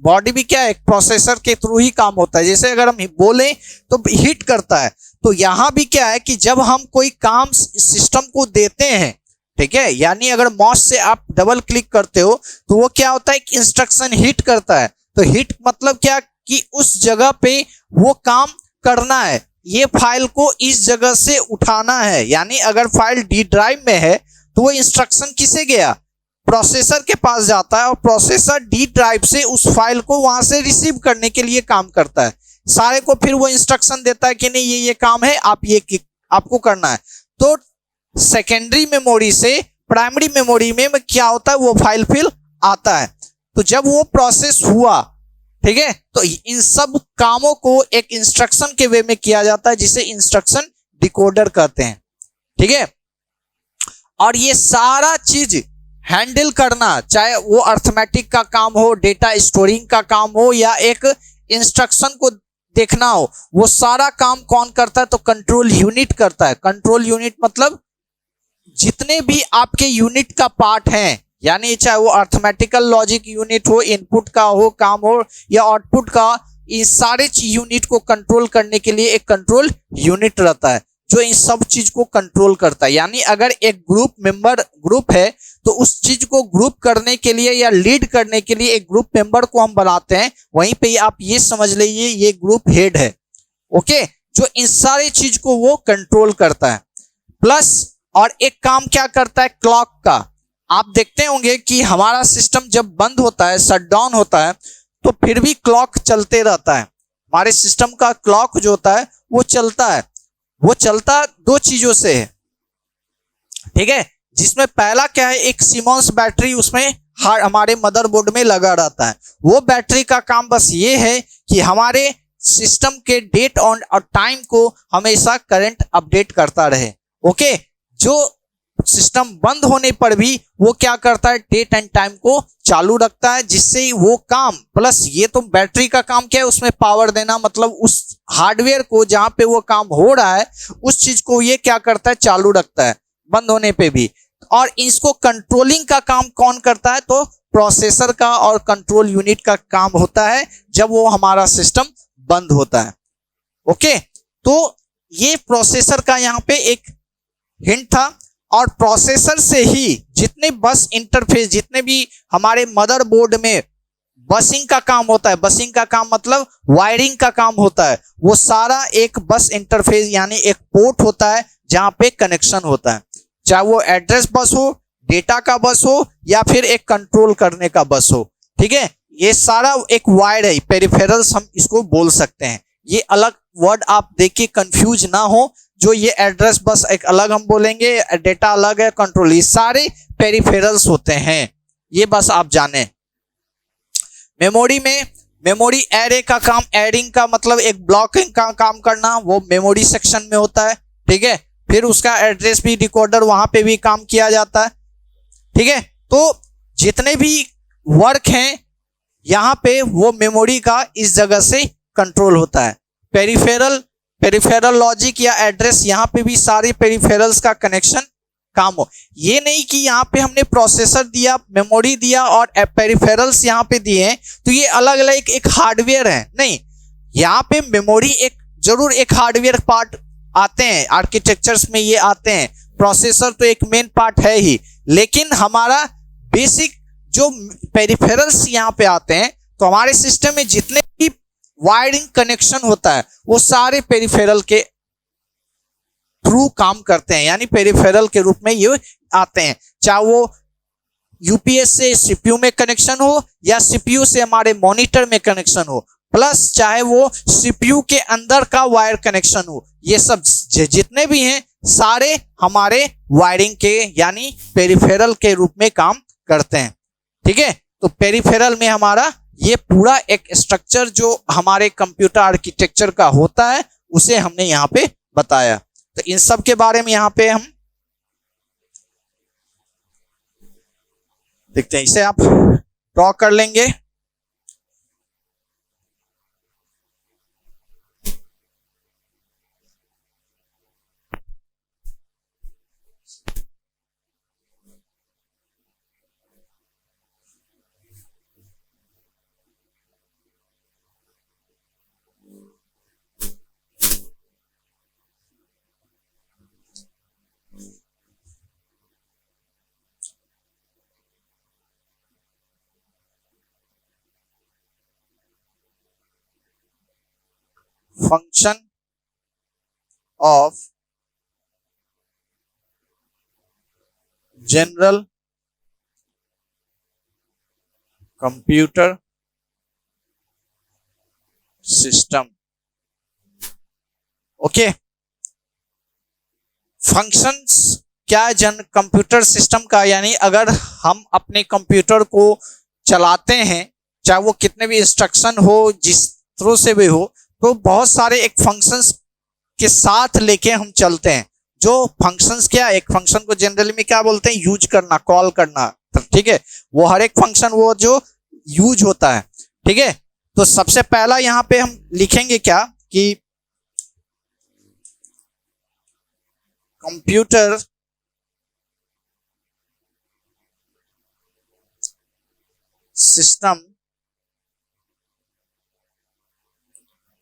बॉडी भी क्या है, प्रोसेसर के थ्रू ही काम होता है। जैसे अगर हम बोले तो हिट करता है, तो यहां भी क्या है कि जब हम कोई काम सिस्टम को देते हैं, ठीक है, यानी अगर माउस से आप डबल क्लिक करते हो तो वो क्या होता है कि इंस्ट्रक्शन हिट करता है। तो हिट मतलब क्या कि उस जगह पे वो काम करना है, ये फाइल को इस जगह से उठाना है। यानी अगर फाइल डी ड्राइव में है तो वो इंस्ट्रक्शन किसे गया, प्रोसेसर के पास जाता है, और प्रोसेसर डी ड्राइव से उस फाइल को वहां से रिसीव करने के लिए काम करता है। सारे को फिर वो इंस्ट्रक्शन देता है कि नहीं ये काम है, आप ये आपको करना है। तो सेकेंडरी मेमोरी से प्राइमरी मेमोरी में क्या होता है, वो फाइल फिल आता है। तो जब वो प्रोसेस हुआ, ठीक है, तो इन सब कामों को एक इंस्ट्रक्शन के वे में किया जाता है, जिसे इंस्ट्रक्शन डिकोडर कहते हैं। ठीक है, और ये सारा चीज हैंडल करना, चाहे वो अर्थमेटिक का काम हो, डेटा स्टोरिंग का काम हो, या एक इंस्ट्रक्शन को देखना हो, वो सारा काम कौन करता है? तो कंट्रोल यूनिट करता है। कंट्रोल यूनिट मतलब जितने भी आपके यूनिट का पार्ट है, यानी चाहे वो अर्थमेटिकल लॉजिक यूनिट हो, इनपुट का हो काम हो, या आउटपुट का, इन सारे यूनिट को कंट्रोल करने के लिए एक कंट्रोल यूनिट रहता है जो इन सब चीज को कंट्रोल करता है। यानी अगर एक ग्रुप है तो उस चीज को ग्रुप करने के लिए या लीड करने के लिए एक ग्रुप मेंबर को हम बनाते हैं। वहीं पे आप ये समझ लीजिए ये ग्रुप हेड है, ओके, जो इन सारे चीज को वो कंट्रोल करता है। प्लस और एक काम क्या करता है क्लॉक का। आप देखते होंगे कि हमारा सिस्टम जब बंद होता है, शट डाउन होता है, तो फिर भी क्लॉक चलते रहता है। हमारे सिस्टम का क्लॉक जो होता है वो चलता है। वो चलता दो चीजों से है, ठीक है, जिसमें पहला क्या है, एक सीमॉन्स बैटरी उसमें हमारे मदरबोर्ड में लगा रहता है। वो बैटरी का काम बस ये है कि हमारे सिस्टम के डेट और टाइम को हमेशा करंट अपडेट करता रहे, ओके। जो सिस्टम बंद होने पर भी वो क्या करता है, डेट एंड टाइम को चालू रखता है, जिससे वो काम, प्लस ये तो बैटरी का काम क्या है, उसमें पावर देना, मतलब उस हार्डवेयर को जहां पे वो काम हो रहा है उस चीज को ये क्या करता है, चालू रखता है बंद होने पे भी। और इसको कंट्रोलिंग का काम कौन करता है, तो प्रोसेसर का और कंट्रोल यूनिट का काम होता है जब वो हमारा सिस्टम बंद होता है, ओके। तो ये प्रोसेसर का यहाँ पे एक हिंट था। और प्रोसेसर से ही जितने बस इंटरफेस, जितने भी हमारे मदरबोर्ड में बसिंग का काम होता है, बसिंग का काम मतलब वायरिंग का काम होता है, वो सारा एक बस इंटरफेस यानी एक पोर्ट होता है जहां पे कनेक्शन होता है। चाहे वो एड्रेस बस हो, डेटा का बस हो, या फिर एक कंट्रोल करने का बस हो, ठीक है। ये सारा एक वायर है, पेरिफेरल्स हम इसको बोल सकते हैं। ये अलग वर्ड आप देखिए कंफ्यूज ना हो, जो ये एड्रेस बस एक अलग हम बोलेंगे, डेटा अलग है, कंट्रोल, ये सारे पेरिफेरल्स होते हैं, ये बस आप जाने। मेमोरी में मेमोरी एरे का काम, एडिंग का मतलब एक ब्लॉकिंग का काम करना, वो मेमोरी सेक्शन में होता है, ठीक है। फिर उसका एड्रेस भी डिकोडर, वहां पे भी काम किया जाता है, ठीक है। तो जितने भी वर्क हैं यहाँ पे वो मेमोरी का इस जगह से कंट्रोल होता है। पेरिफेरल लॉजिक या एड्रेस, यहाँ पे भी सारे पेरिफेरल्स का कनेक्शन काम हो। ये नहीं कि यहाँ पे हमने प्रोसेसर दिया, मेमोरी दिया और पेरिफेरल्स यहाँ पे दिए हैं तो ये अलग अलग एक हार्डवेयर है, नहीं। यहाँ पे मेमोरी एक जरूर एक हार्डवेयर पार्ट आते हैं, आर्किटेक्चर्स में ये आते हैं, प्रोसेसर तो एक मेन पार्ट है ही, लेकिन हमारा बेसिक जो पेरिफेरल्स यहाँ पे आते हैं, तो हमारे सिस्टम में जितने भी वायरिंग कनेक्शन होता है वो सारे पेरिफेरल के थ्रू काम करते हैं, यानी पेरिफेरल के रूप में ये आते हैं। चाहे वो यूपीएस से सीपीयू में कनेक्शन हो या सीपीयू से हमारे मॉनिटर में कनेक्शन हो, प्लस चाहे वो सीपीयू के अंदर का वायर कनेक्शन हो, ये सब जितने भी हैं सारे हमारे वायरिंग के यानी पेरिफेरल के रूप में काम करते हैं, ठीक है। तो पेरिफेरल में हमारा ये पूरा एक स्ट्रक्चर जो हमारे कंप्यूटर आर्किटेक्चर का होता है उसे हमने यहाँ पे बताया। तो इन सब के बारे में यहाँ पे हम देखते हैं, इसे आप ड्रॉ कर लेंगे। Function of general computer system, okay. Functions क्या है कंप्यूटर सिस्टम का, यानी अगर हम अपने कंप्यूटर को चलाते हैं, चाहे वो कितने भी इंस्ट्रक्शन हो, जिस थ्रू से भी हो, तो बहुत सारे एक फंक्शंस के साथ लेके हम चलते हैं। जो फंक्शंस क्या है, एक फंक्शन को जनरली में क्या बोलते हैं, यूज करना, कॉल करना, ठीक है। वो हर एक फंक्शन वो जो यूज होता है, ठीक है। तो सबसे पहला यहां पे हम लिखेंगे क्या कि computer system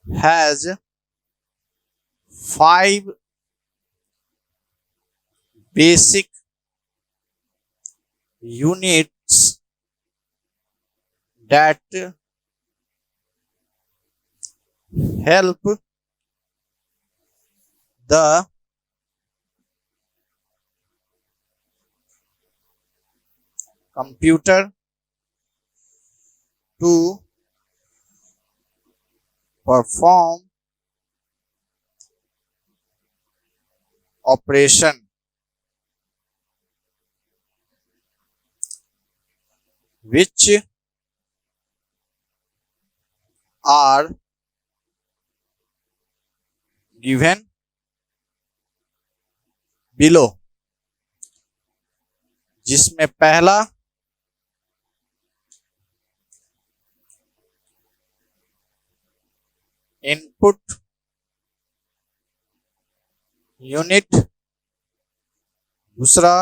has 5 basic units that help the computer to perform operation which are given below, जिसमें पहला इनपुट यूनिट, दूसरा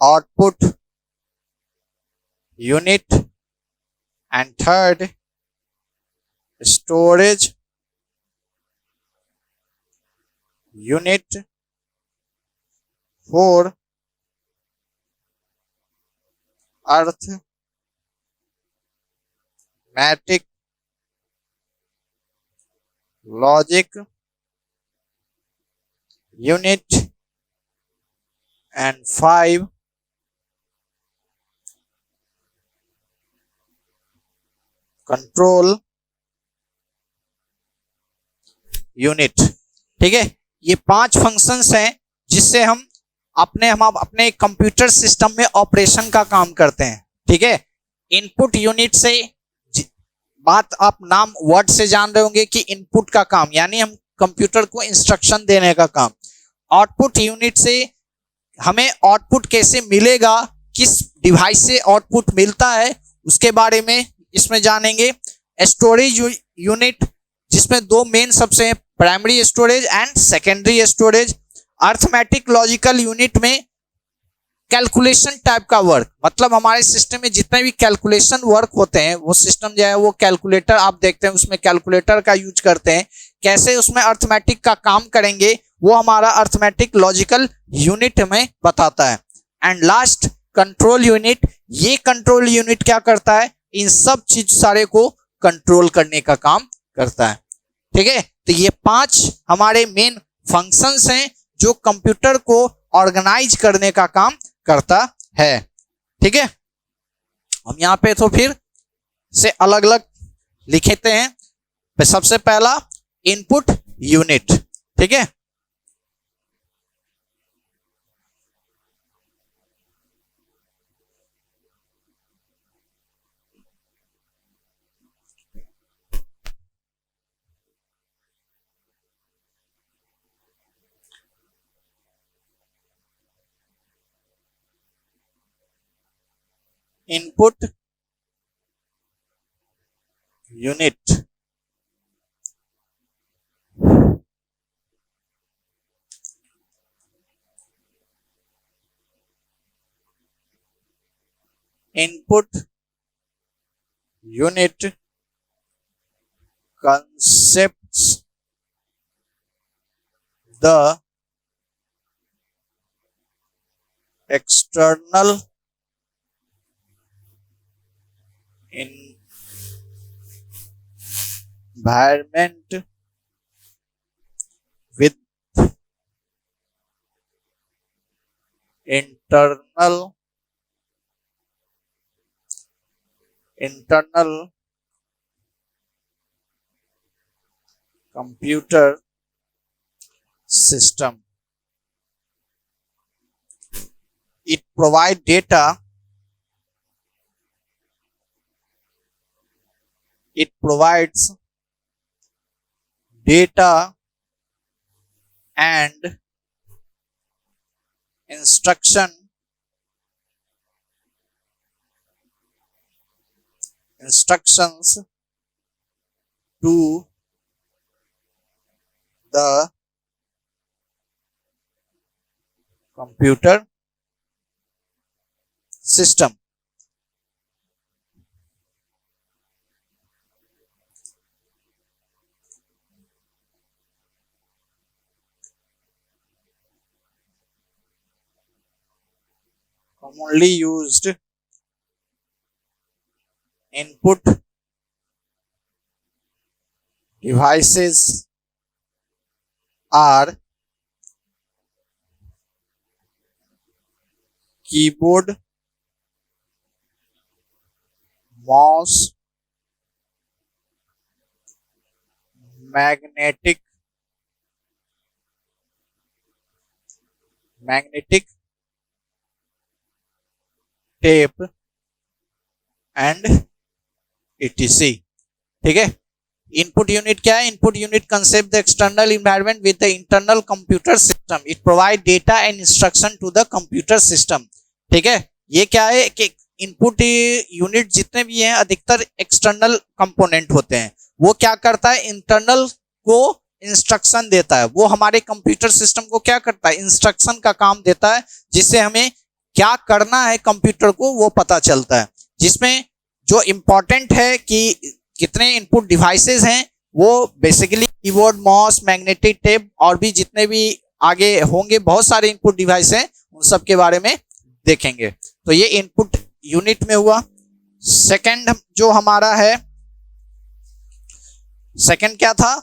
output unit and third storage unit, four arithmetic logic unit and 5 control unit. ठीक है, ये 5 फंक्शंस हैं जिससे हम अपने कंप्यूटर सिस्टम में ऑपरेशन का काम करते हैं। ठीक है, इनपुट यूनिट से बात आप नाम वर्ड से जान रहे होंगे कि इनपुट का काम, यानी हम कंप्यूटर को इंस्ट्रक्शन देने का काम। आउटपुट यूनिट से हमें आउटपुट कैसे मिलेगा, किस डिवाइस से आउटपुट मिलता है, उसके बारे में इसमें जानेंगे। स्टोरेज यूनिट, जिसमें 2 मेन सबसे हैं, primary storage and secondary storage. Arithmetic logical unit में कैलकुलेशन टाइप का वर्क, मतलब हमारे सिस्टम में जितने भी कैलकुलेशन वर्क होते हैं, वो सिस्टम जो है वो कैलकुलेटर, आप देखते हैं उसमें कैलकुलेटर का यूज करते हैं, कैसे उसमें अर्थमेटिक का काम करेंगे वो हमारा अर्थमेटिक लॉजिकल यूनिट हमें बताता है। एंड लास्ट कंट्रोल यूनिट, ये कंट्रोल यूनिट क्या करता है, इन सब चीज सारे को कंट्रोल करने का काम करता है। ठीक है, तो ये 5 हमारे मेन फंक्शंस हैं जो कंप्यूटर को ऑर्गेनाइज करने का काम करता है। ठीक है, हम यहाँ पे तो फिर से अलग अलग लिखते हैं। सबसे पहला इनपुट यूनिट। ठीक है, input unit input unit concepts the external environment with internal computer system. It provides data. It provides data and instruction instructions to the computer system. Commonly used input devices are keyboard, mouse, magnetic tape and etc. ठीक है. इनपुट यूनिट क्या है? Input unit concept the external environment with the internal computer system. It provide data and instruction to the computer system. ठीक है. ये क्या है कि इनपुट यूनिट जितने भी हैं अधिकतर एक्सटर्नल कंपोनेंट होते हैं. वो क्या करता है? इंटरनल को इंस्ट्रक्शन देता है. वो हमारे कंप्यूटर सिस्टम को क्या करता है? इंस्ट्रक्शन का काम देता है, जिससे हमें क्या करना है कंप्यूटर को वो पता चलता है. जिसमें जो इंपॉर्टेंट है कि कितने इनपुट डिवाइसेस हैं, वो basically keyboard, mouse, magnetic tape और भी जितने भी आगे होंगे बहुत सारे इनपुट डिवाइस हैं, उन सब के बारे में देखेंगे. तो ये इनपुट यूनिट में हुआ. सेकंड जो हमारा है, सेकंड क्या था?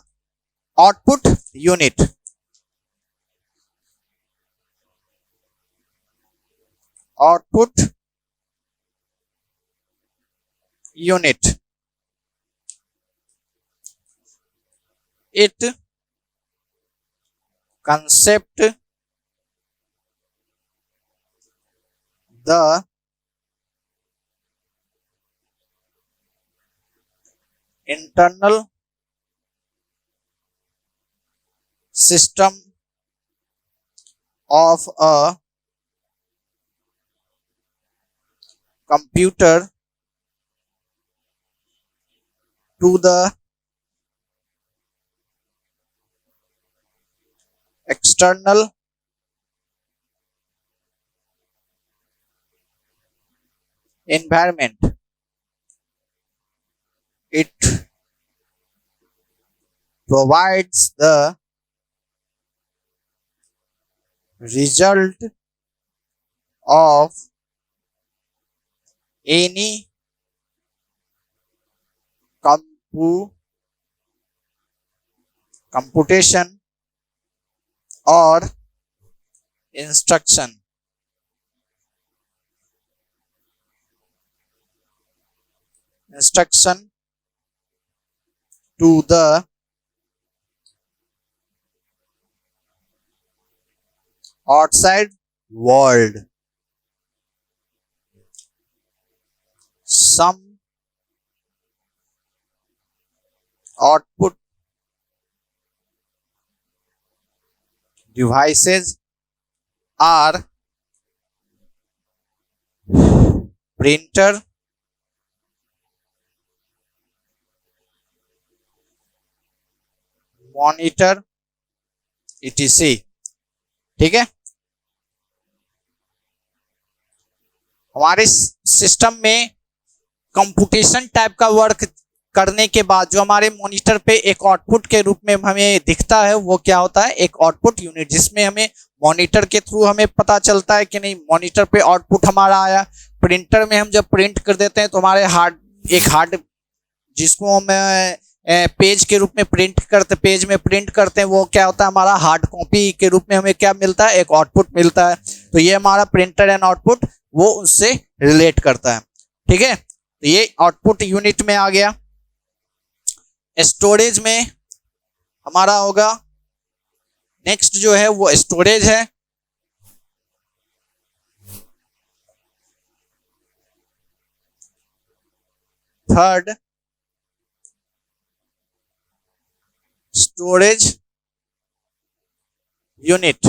Output unit. Output unit. It concept the internal system of a computer to the external environment. It provides the result of any computation or instruction. Instruction to the outside world. Some output devices are printer, monitor, etc. ठीक है. हमारे सिस्टम में कंप्यूटेशन टाइप का वर्क करने के बाद जो हमारे मॉनिटर पे एक आउटपुट के रूप में हमें दिखता है, वो क्या होता है? एक आउटपुट यूनिट, जिसमें हमें मॉनिटर के थ्रू हमें पता चलता है कि नहीं मॉनिटर पे आउटपुट हमारा आया. प्रिंटर में हम जब प्रिंट कर देते हैं तो हमारे हार्ड जिसको हम पेज के रूप में पेज में प्रिंट करते हैं, वो क्या होता है? हमारा हार्ड कॉपी के रूप में हमें क्या मिलता है? एक आउटपुट मिलता है. तो ये हमारा प्रिंटर एंड आउटपुट वो उससे रिलेट करता है. ठीक है. तो ये आउटपुट यूनिट में आ गया. स्टोरेज में हमारा होगा, नेक्स्ट जो है वो स्टोरेज है. Third storage unit.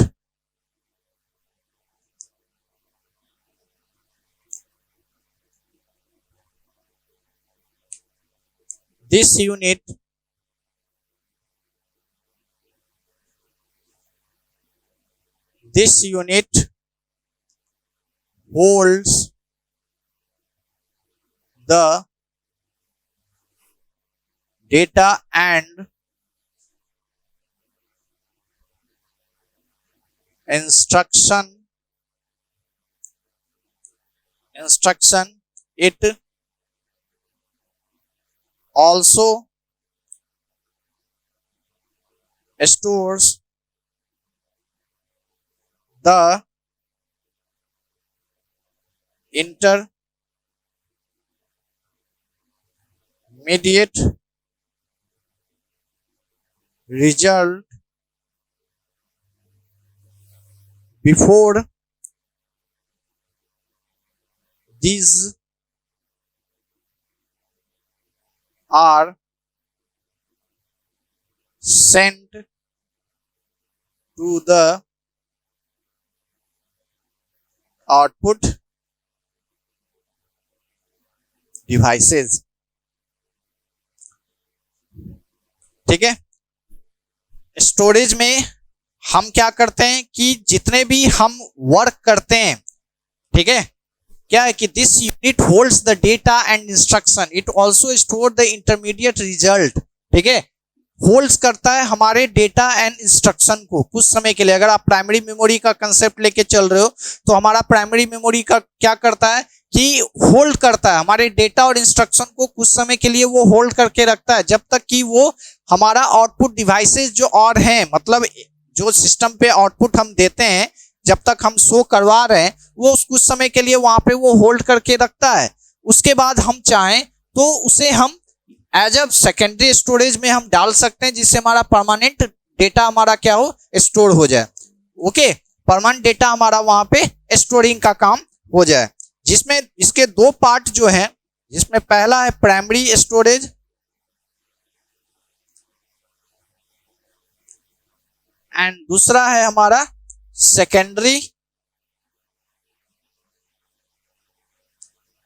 this unit holds the data and instruction. It also stores the intermediate result before these are sent to the output devices. ठीक है, स्टोरेज में हम क्या करते हैं कि जितने भी हम वर्क करते हैं, ठीक है, क्या है कि this unit holds the data and instruction, it also store the intermediate result, ठीक है, होल्ड्स करता है हमारे डेटा एंड इंस्ट्रक्शन को कुछ समय के लिए। अगर आप प्राइमरी मेमोरी का कंसेप्ट लेके चल रहे हो तो हमारा प्राइमरी मेमोरी का क्या करता है कि होल्ड करता है हमारे डेटा और इंस्ट्रक्शन को, कुछ समय के लिए वो होल्ड करके रखता है जब तक कि वो हमारा आउटपुट डिवाइसेस जो और हैं, मतलब जो सिस्टम पे आउटपुट हम देते हैं, जब तक हम शो करवा रहे हैं वो कुछ समय के लिए वहां पे वो होल्ड करके रखता है। उसके बाद हम चाहें तो उसे हम एज अ सेकेंडरी स्टोरेज में हम डाल सकते हैं, जिससे हमारा परमानेंट डेटा हमारा क्या हो, स्टोर हो जाए। ओके, परमानेंट डेटा हमारा वहां पे स्टोरिंग का काम हो जाए, जिसमें इसके दो पार्ट जो हैं, जिसमें पहला है प्राइमरी स्टोरेज एंड दूसरा है हमारा सेकेंडरी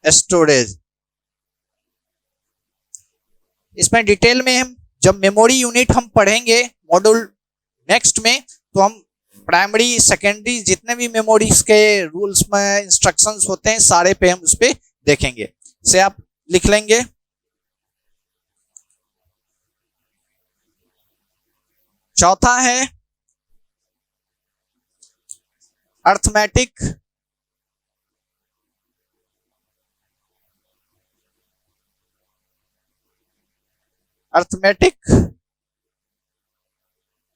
स्टोरेज। इसमें डिटेल में हम जब मेमोरी यूनिट हम पढ़ेंगे मॉड्यूल नेक्स्ट में, तो हम प्राइमरी सेकेंडरी जितने भी मेमोरीज के रूल्स में इंस्ट्रक्शंस होते हैं सारे पे हम उस पे देखेंगे। से आप लिख लेंगे चौथा है arithmetic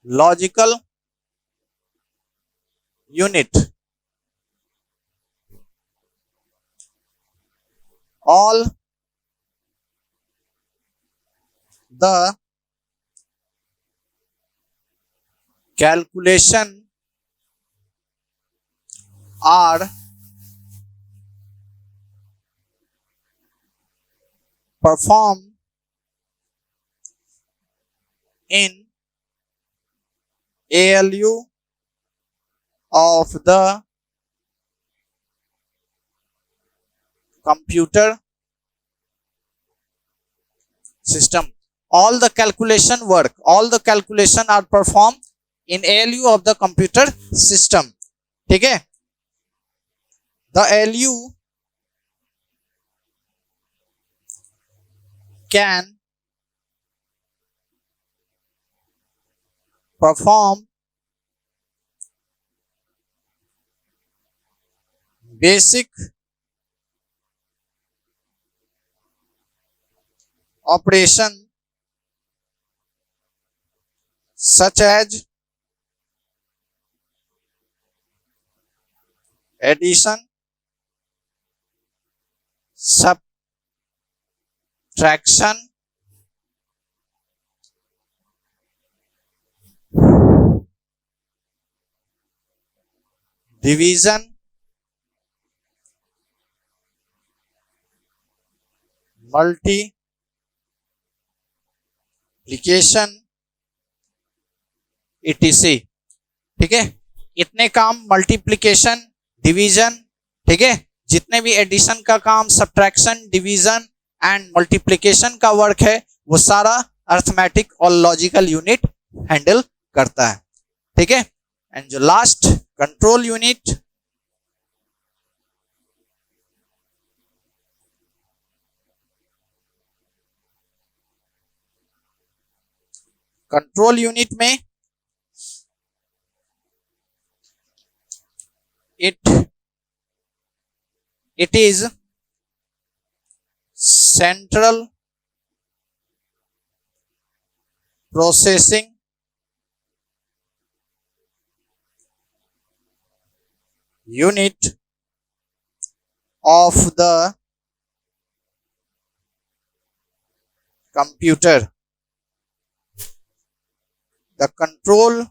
logical unit. All the calculation are performed in ALU of the computer system. All the calculation are performed in ALU of the computer system. ठीक है, the ALU can perform basic operation such as addition, subtraction, division, multiplication, etc. ठीक है, इतने काम मल्टीप्लिकेशन, डिवीजन, ठीक है, जितने भी एडिशन का काम, सब्ट्रैक्शन, डिवीजन एंड मल्टीप्लिकेशन का वर्क है वो सारा अर्थमेटिक और लॉजिकल यूनिट हैंडल करता है। ठीक है, एंड जो last control unit, control unit में it is central processing unit of the computer. The control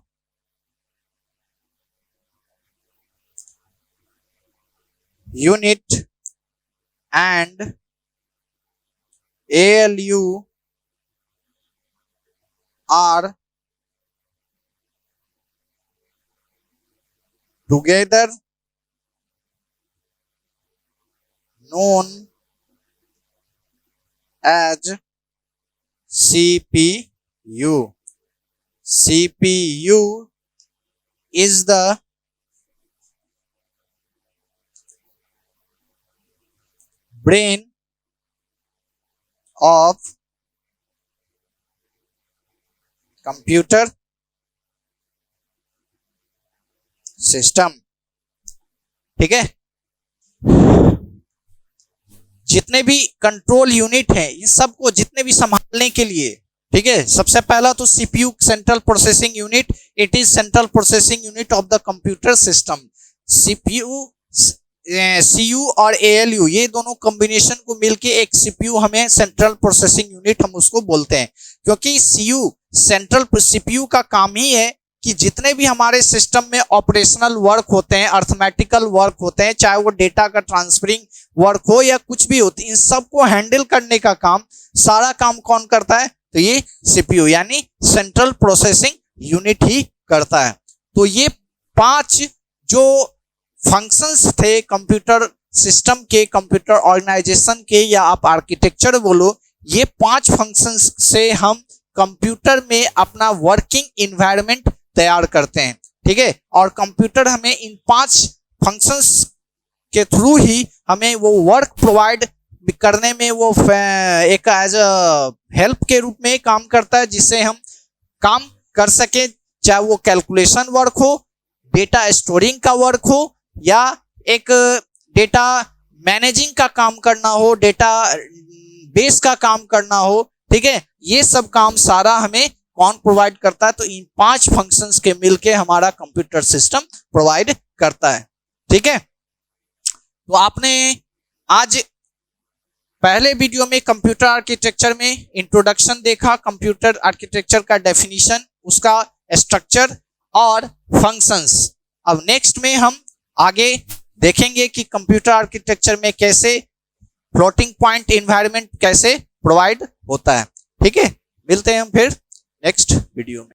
unit and ALU are together known as CPU. CPU is the brain of computer system. ठीक है, जितने भी कंट्रोल यूनिट हैं इन सबको जितने भी संभालने के लिए, ठीक है, सबसे पहला तो CPU central processing unit, it is central processing unit of the computer system. CPU, CU और एएलयू ये दोनों कॉम्बिनेशन को मिलके एक सीपीयू हमें सेंट्रल प्रोसेसिंग यूनिट हम उसको बोलते हैं, क्योंकि सीयू सेंट्रल सीपीयू का काम ही है कि जितने भी हमारे सिस्टम में ऑपरेशनल वर्क होते हैं, अर्थमेटिकल वर्क होते हैं, चाहे वो डेटा का ट्रांसफरिंग वर्क हो या कुछ भी होती, इन सबको हैंडल करने का काम, सारा काम कौन करता है? तो ये सीपीयू यानी सेंट्रल प्रोसेसिंग यूनिट ही करता है। तो ये 5 जो फंक्शंस थे कंप्यूटर सिस्टम के, कंप्यूटर ऑर्गेनाइजेशन के, या आप आर्किटेक्चर बोलो, ये 5 फंक्शंस से हम कंप्यूटर में अपना वर्किंग इन्वायरमेंट तैयार करते हैं। ठीक है, और कंप्यूटर हमें इन 5 फंक्शंस के थ्रू ही हमें वो वर्क प्रोवाइड करने में वो एक एज अ हेल्प के रूप में काम करता है, जिससे हम काम कर सके, चाहे वो कैलकुलेशन वर्क हो, डेटा स्टोरिंग का वर्क हो, या एक डेटा मैनेजिंग का काम करना हो, डेटा बेस का काम करना हो। ठीक है, ये सब काम सारा हमें कौन प्रोवाइड करता है? तो इन 5 फंक्शंस के मिलके हमारा कंप्यूटर सिस्टम प्रोवाइड करता है। ठीक है, तो आपने आज पहले वीडियो में कंप्यूटर आर्किटेक्चर में इंट्रोडक्शन देखा, कंप्यूटर आर्किटेक्चर का डेफिनेशन, उसका स्ट्रक्चर और फंक्शंस। अब नेक्स्ट में हम आगे देखेंगे कि कंप्यूटर आर्किटेक्चर में कैसे फ्लोटिंग पॉइंट एनवायरनमेंट कैसे प्रोवाइड होता है। ठीक है, मिलते हैं हम फिर नेक्स्ट वीडियो में।